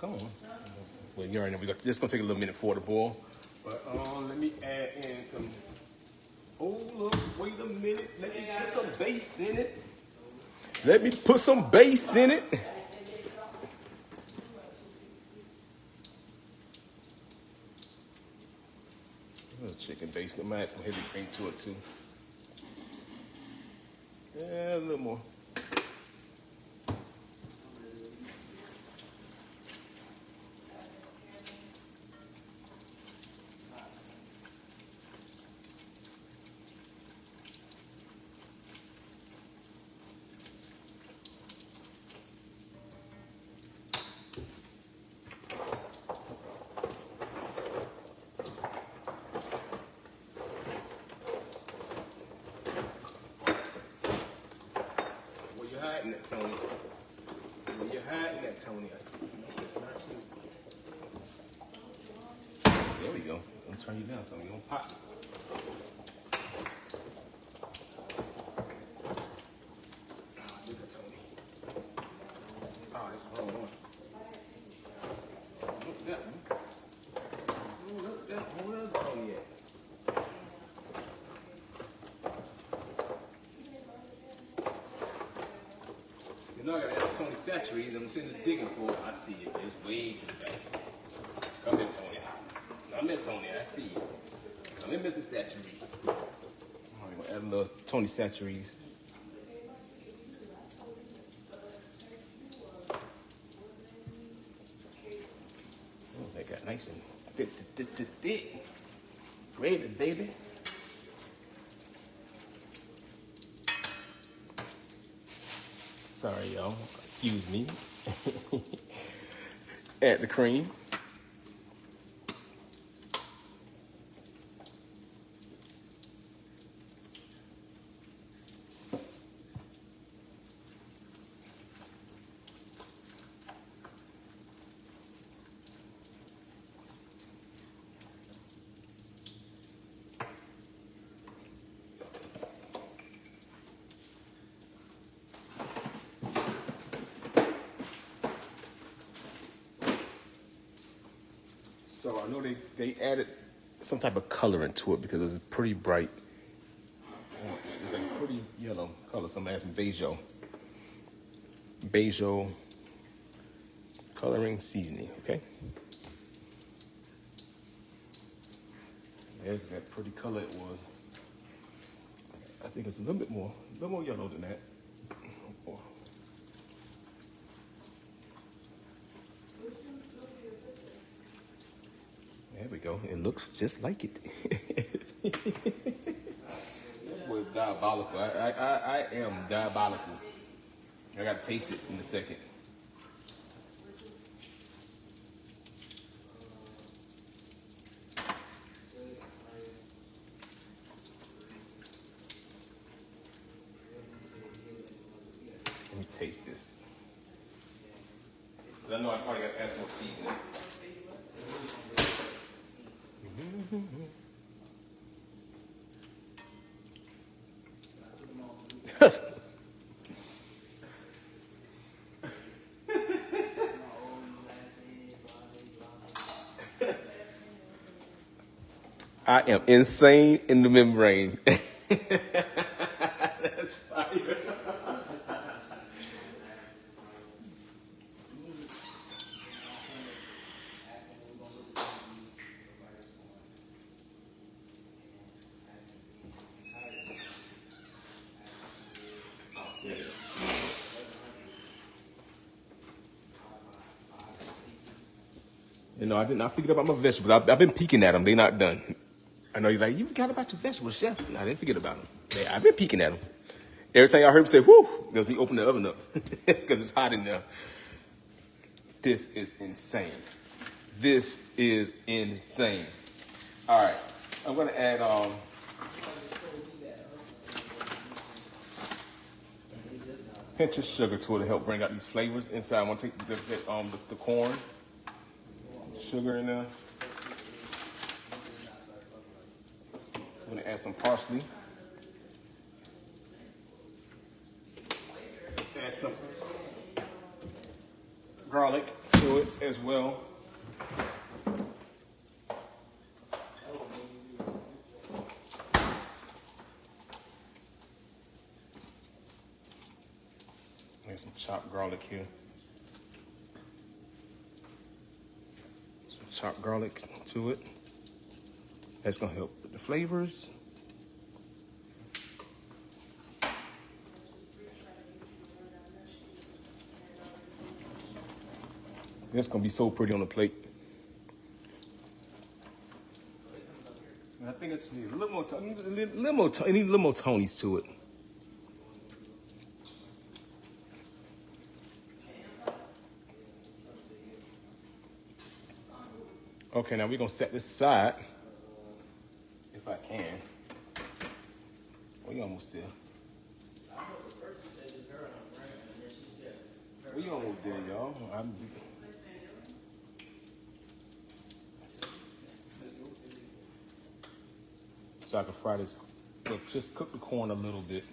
Speaker 1: Come on. Well, you already know this is gonna take a little minute for it to boil. But let me add in some. Hold up, wait a minute. Let me put some bass in it. Let me put some bass in it. A little chicken base. I might add some heavy cream to it too. Yeah, a little more. Tony. Where you hiding at, Tony? I see you. It's not you. There we go. I'm gonna turn you down so you don't pop. Look at Tony. Oh, that's the wrong one. Look at that one. Look at that one. Where's Tony at? You know I gotta add Tony saturated. I'm sitting just digging for it. I see it. It's way to the back. Come here, Tony. Come here, Tony. I see you. Come here, Mr. Saturated. I'm gonna add a little Tony saturated. Oh, that got nice and thick. Ready, baby. Sorry, y'all. Excuse me. Add the cream. So I know they added some type of color into it because it was pretty bright. It's like a pretty yellow color. Somebody had some basil coloring seasoning. Okay. There's that pretty color it was. I think it's a little more yellow than that. There we go. It looks just like it. That was diabolical. I am diabolical. I gotta taste it in a second. Let me taste this. 'Cause I know I probably got to add some more seasoning. I am insane in the membrane. That's fire. You know, I did not forget about my vegetables. I've been peeking at them. They're not done. I know you're like, you forgot about your vegetables, chef. No, I didn't forget about them. I've been peeking at them. Every time y'all heard me say, whoo, that's me open the oven up because it's hot in there. This is insane. This is insane. All right, I'm gonna add pinch of sugar to it to help bring out these flavors inside. I'm gonna take the corn, sugar in there. I'm gonna add some parsley. Add some garlic to it as well. Add some chopped garlic here. Some chopped garlic to it. That's gonna help with the flavors. That's gonna be so pretty on the plate. I think it's a little more, it needs a little more Tony's to it. Okay, now we're gonna set this aside. If I can. We almost there. We almost there, y'all. So I can fry this. Look, just cook the corn a little bit.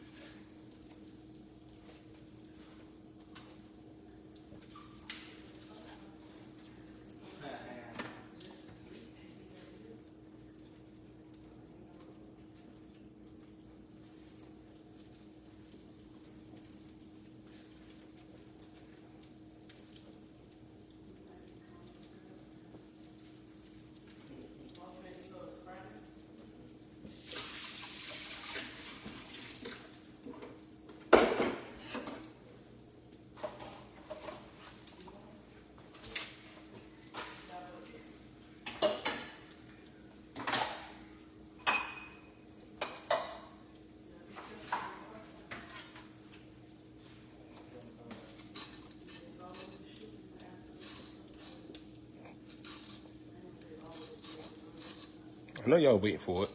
Speaker 1: I know y'all waiting for it.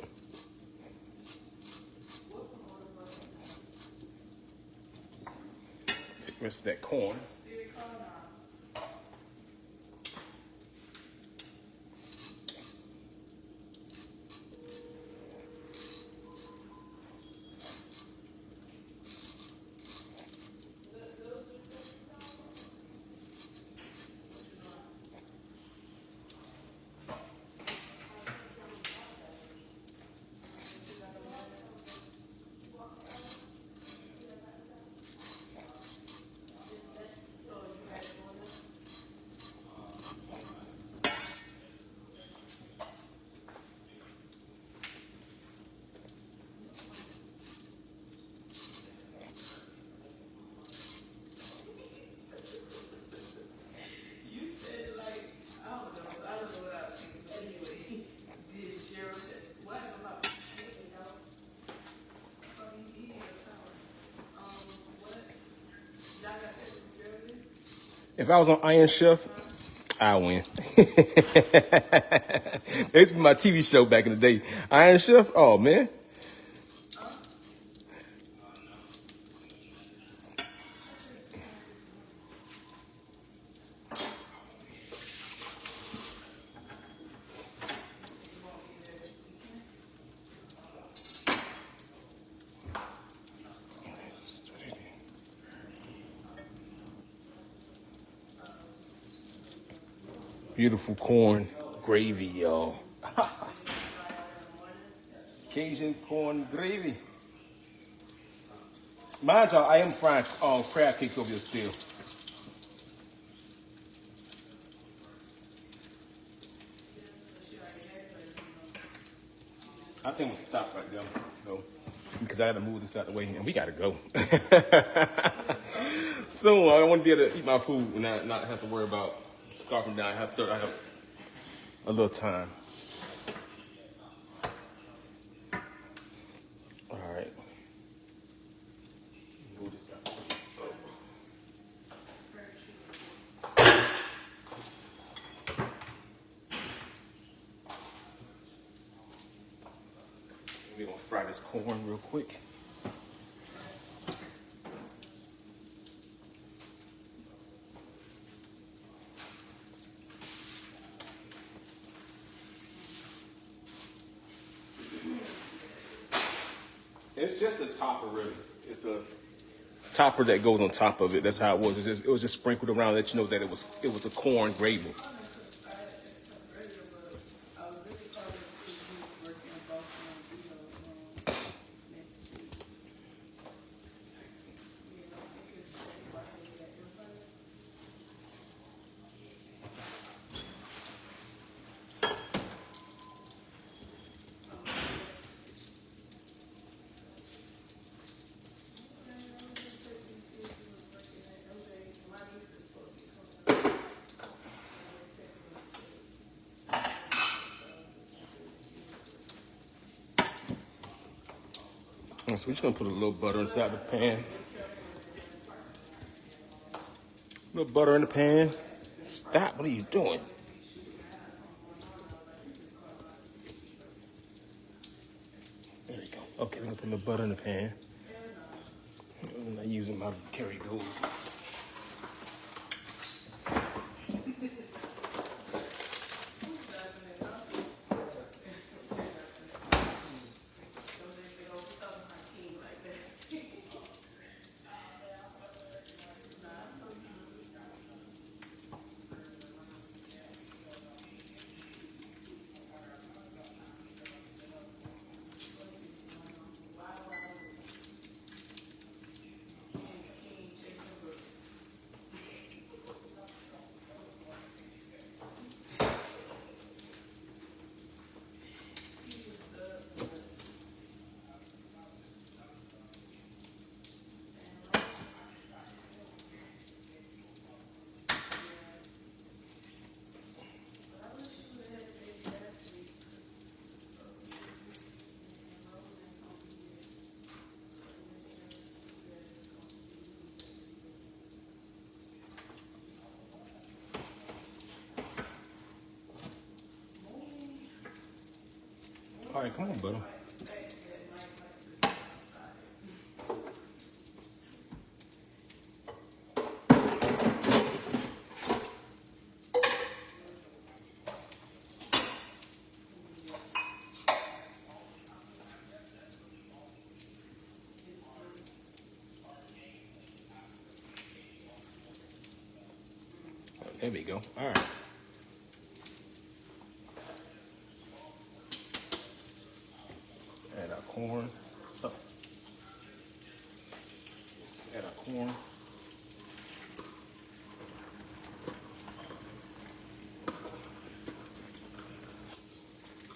Speaker 1: Take the rest of that corn. If I was on Iron Chef, I win. This was my TV show back in the day. Iron Chef, oh man. Beautiful corn gravy, y'all. Cajun corn gravy. Mind y'all, I am frying crab cakes over here still. I think we'll stop right there, though, because I had to move this out of the way, and we gotta go. Soon, I want to be able to eat my food and not have to worry about scarfing down. I have a little time. All right. Move this out. We're gonna fry this corn real quick. It's just a topper, really. It's a topper that goes on top of it. That's how it was. It was just sprinkled around to let you know that it was a corn gravy. So we're just gonna put a little butter inside the pan. A little butter in the pan. Stop, what are you doing? There we go. Okay, we're gonna put a little butter in the pan. I'm not using my Kerrygold. All right, come on, butter. There we go. All right. Add our corn. Oh. Add our corn.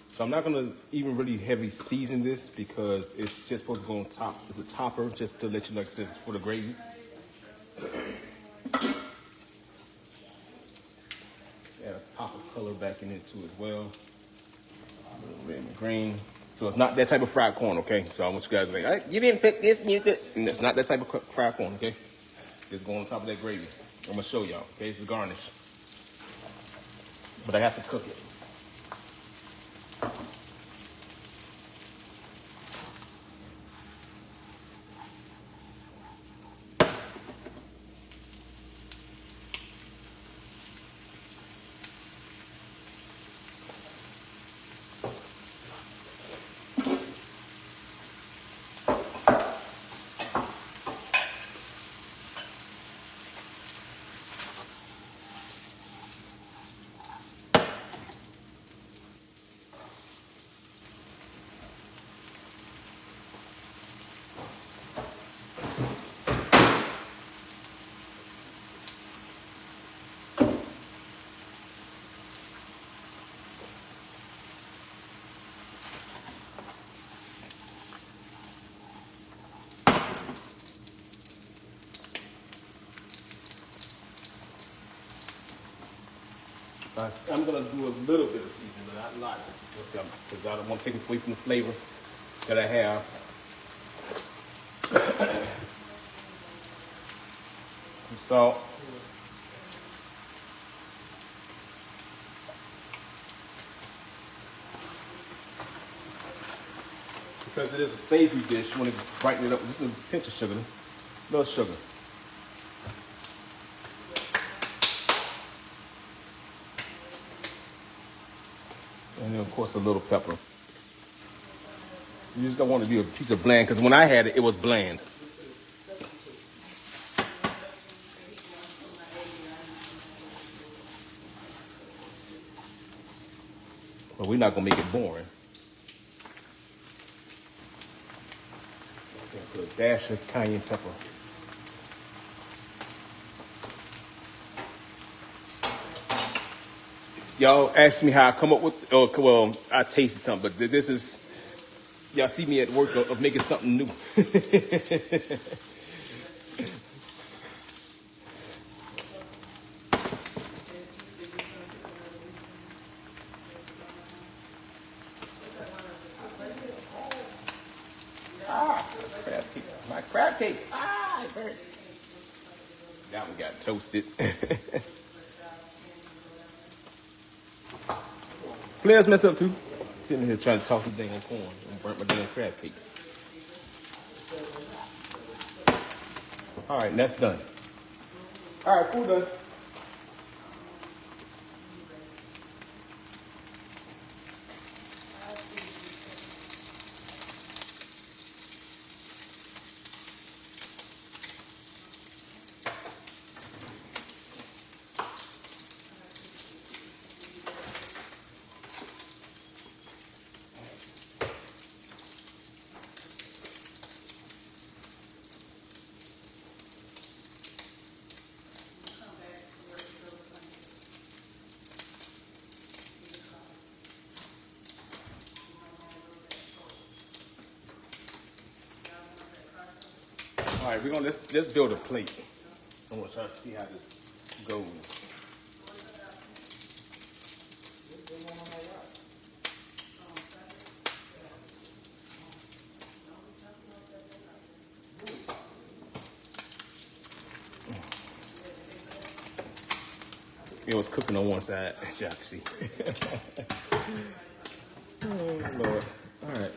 Speaker 1: So I'm not gonna even really heavy season this because it's just supposed to go on top. It's a topper just to let you know, like I said, it's for the gravy. Add a pop of color back in it too as well. A little red and green. So it's not that type of fried corn, okay? So I want you guys to think, you didn't pick this and you did. And it's not that type of fried corn, okay? Just go on top of that gravy. I'm gonna show y'all. Okay, it's a garnish, but I have to cook it. I'm gonna do a little bit of seasoning, but not a lot, because I don't want to take away from the flavor that I have. Some salt. Because it is a savory dish, you want to brighten it up with just a pinch of sugar, a little sugar. And then, of course, a little pepper. You just don't want to be a piece of bland, because when I had it, it was bland. But we're not going to make it boring. Put a dash of cayenne pepper. Y'all asked me how I come up with, well, I tasted something, but this is, y'all see me at work of making something new. Crab cake. My crab cake. It hurt. That one got toasted. Players mess up too. Sitting here trying to toss the dang corn and burnt my damn crab cake. All right, that's done. All right, food done. All right, we're gonna let's build a plate. I want to try to see how this goes. It was cooking on one side, as y'all can see. Oh Lord! All right.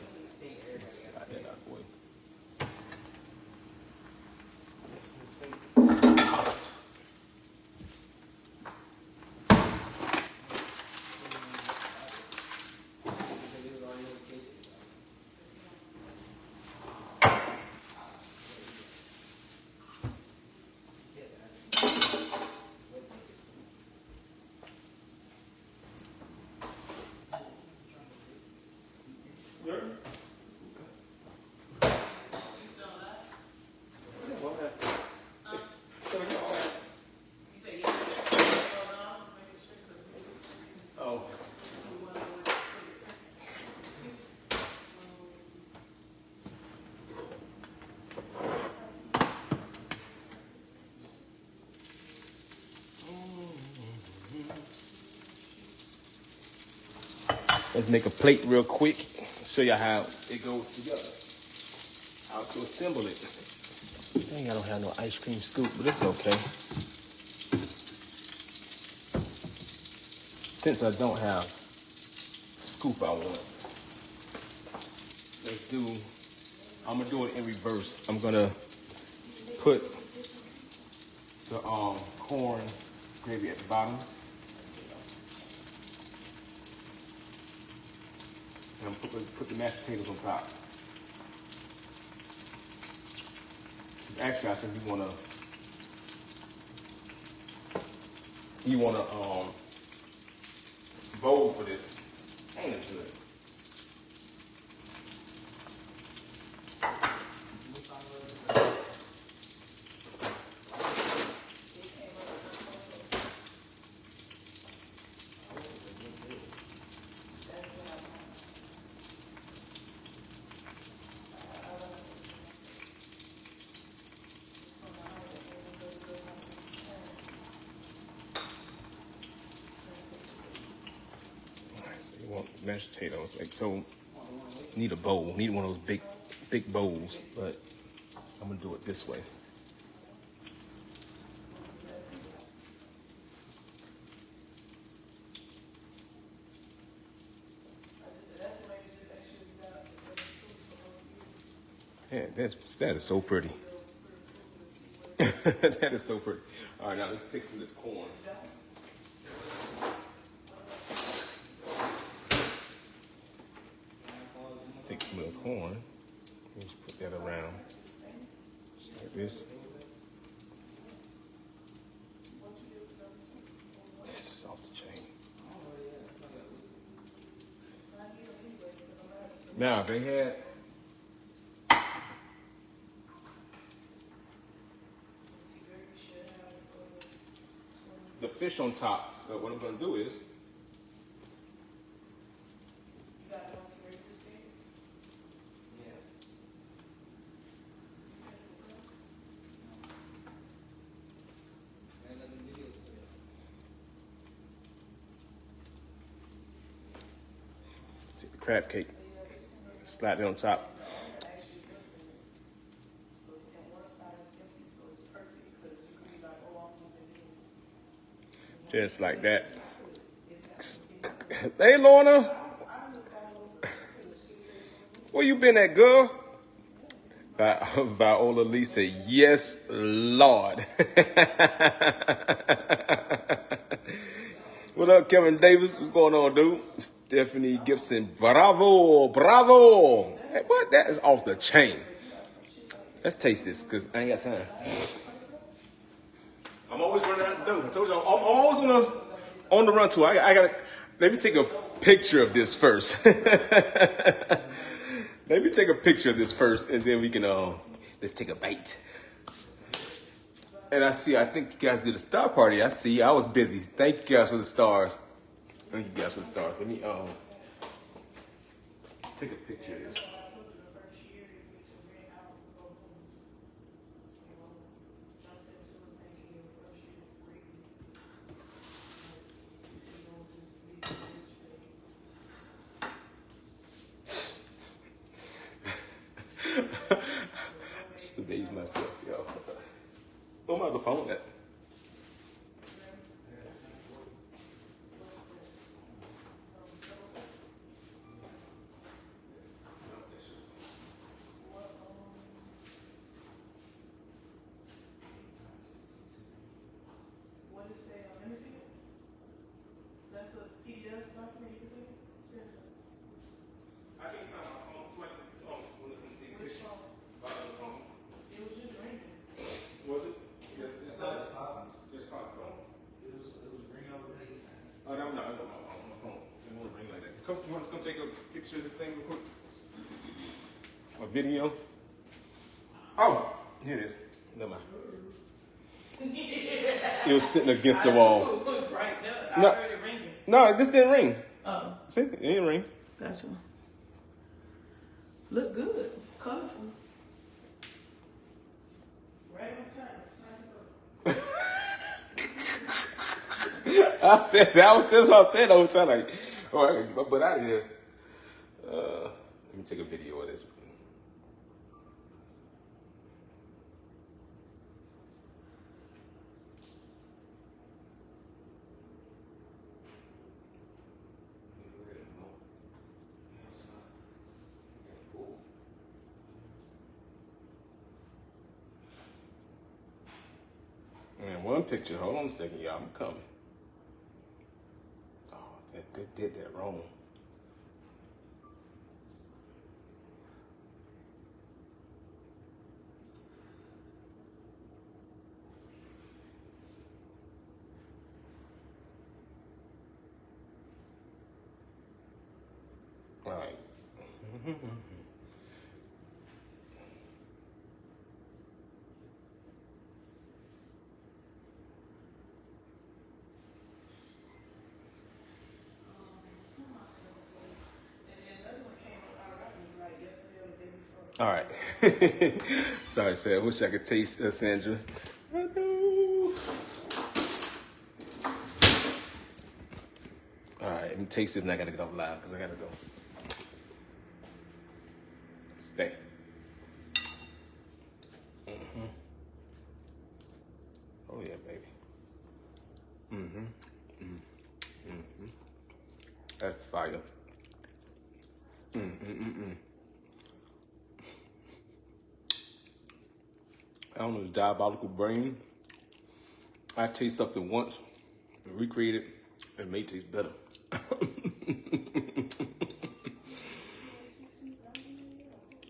Speaker 1: Let's slide that out the way. Let's make a plate real quick. Show you how it goes together. How to assemble it. Dang, I don't have no ice cream scoop, but it's okay. since I don't have scoop I want, I'm gonna do it in reverse. I'm gonna put the corn gravy at the bottom. And I'm put the mashed potatoes on top. Actually, I think you wanna bowl for this. Ain't it good? You want mashed potatoes, like so. Need a bowl. Need one of those big bowls. But I'm gonna do it this way. Yeah, that is so pretty. That is so pretty. All right, now let's take some of this corn. Take some of the corn. Just put that around. Just like this. This is off the chain. Now, they had the fish on top. So what I'm going to do is take the crab cake, slide it on top. Just like that. Hey, Lorna. Where you been at, girl? Viola Lee said, yes, Lord. What up, Kevin Davis? What's going on, dude? Stephanie Gibson, bravo, bravo. Hey, what? That is off the chain. Let's taste this, because I ain't got time. I'm always running out the door. I told you, I'm always on the run, too. I gotta, let me take a picture of this first. Let me take a picture of this first, and then we can, let's take a bite. And I think you guys did a star party. I was busy. Thank you guys for the stars. Thank you guys for the stars. Let me, take a picture of this. Just amaze myself, yo. Oh my, the phone at?
Speaker 4: What is that? Let me see it. That's a PDF document, you can see it?
Speaker 1: I can't find my phone. It's on one of them things.
Speaker 4: Which phone?
Speaker 1: The phone.
Speaker 4: It was just ringing.
Speaker 1: Was it? Yes, it's not. Just call the phone.
Speaker 3: It was ringing over there.
Speaker 1: Oh, no, I'm not. I don't know my phone. It won't ring like that. You want to come take a picture of this thing real quick? A video? Oh, here it is. Never mind. It was sitting against the wall.
Speaker 4: It was right there. I
Speaker 1: No.
Speaker 4: heard it ringing.
Speaker 1: No, this didn't ring.
Speaker 4: Oh,
Speaker 1: See, it didn't ring.
Speaker 4: gotcha. Look good. Colorful. Right on time. It's time to go.
Speaker 1: I said that was just what I said the whole time. Like, oh, but out of here. Let me take a video of this. one picture. Hold on a second, y'all. I'm coming. Oh, that did that wrong. All right. All right. Sorry, Sam. I wish I could taste Sandra. I do. All right, let me taste this and I gotta get off live because I gotta go. Stay. Oh yeah, baby. That's fire. I don't know, this diabolical brain. I taste something once and recreate it, it may taste better.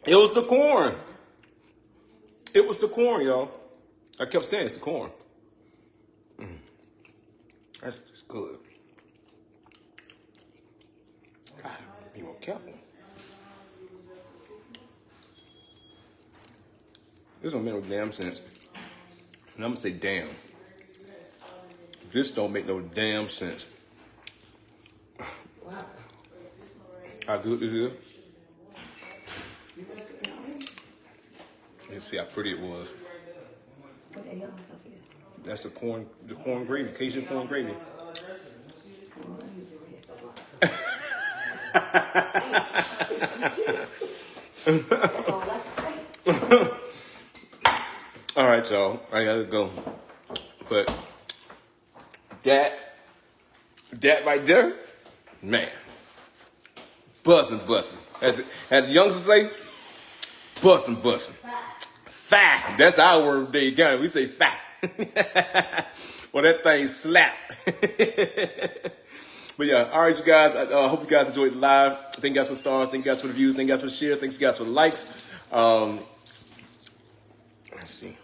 Speaker 1: It was the corn. It was the corn, y'all. I kept saying it's the corn. That's just good. God, be more careful. This don't make no damn sense. And I'm gonna say damn. This don't make no damn sense. How good is it? Let's see how pretty it was.
Speaker 2: What the yellow stuff is?
Speaker 1: That's the corn gravy, Cajun corn gravy.
Speaker 2: That's all I can say.
Speaker 1: All right, y'all. I gotta go. But that right there, man, bussin'. As the youngsters say, bussin'. Fat. That's our word they got. We say fat. Well, that thing slap. But yeah, all right, you guys. I hope you guys enjoyed the live. Thank you guys for the stars. Thank you guys for the views. Thank you guys for the share. Thank you guys for the likes. Let's see.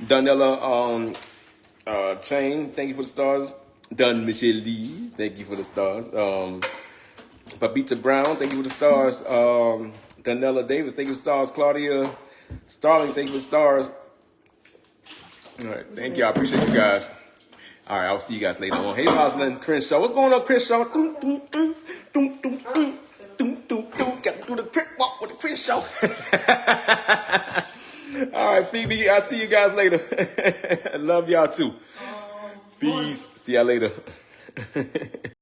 Speaker 1: Donella Chain, thank you for the stars. Dun Michelle Lee, thank you for the stars. Babita Brown, thank you for the stars. Donella Davis, thank you for the stars. Claudia Starling, thank you for the stars. All right, thank you. I appreciate you guys. All right, I'll see you guys later on. Hey, Rosalind Crenshaw. What's going on, Crenshaw? Got to do the quick walk with the Crenshaw. All right, Phoebe, I'll see you guys later. I love y'all too. Peace. See y'all later.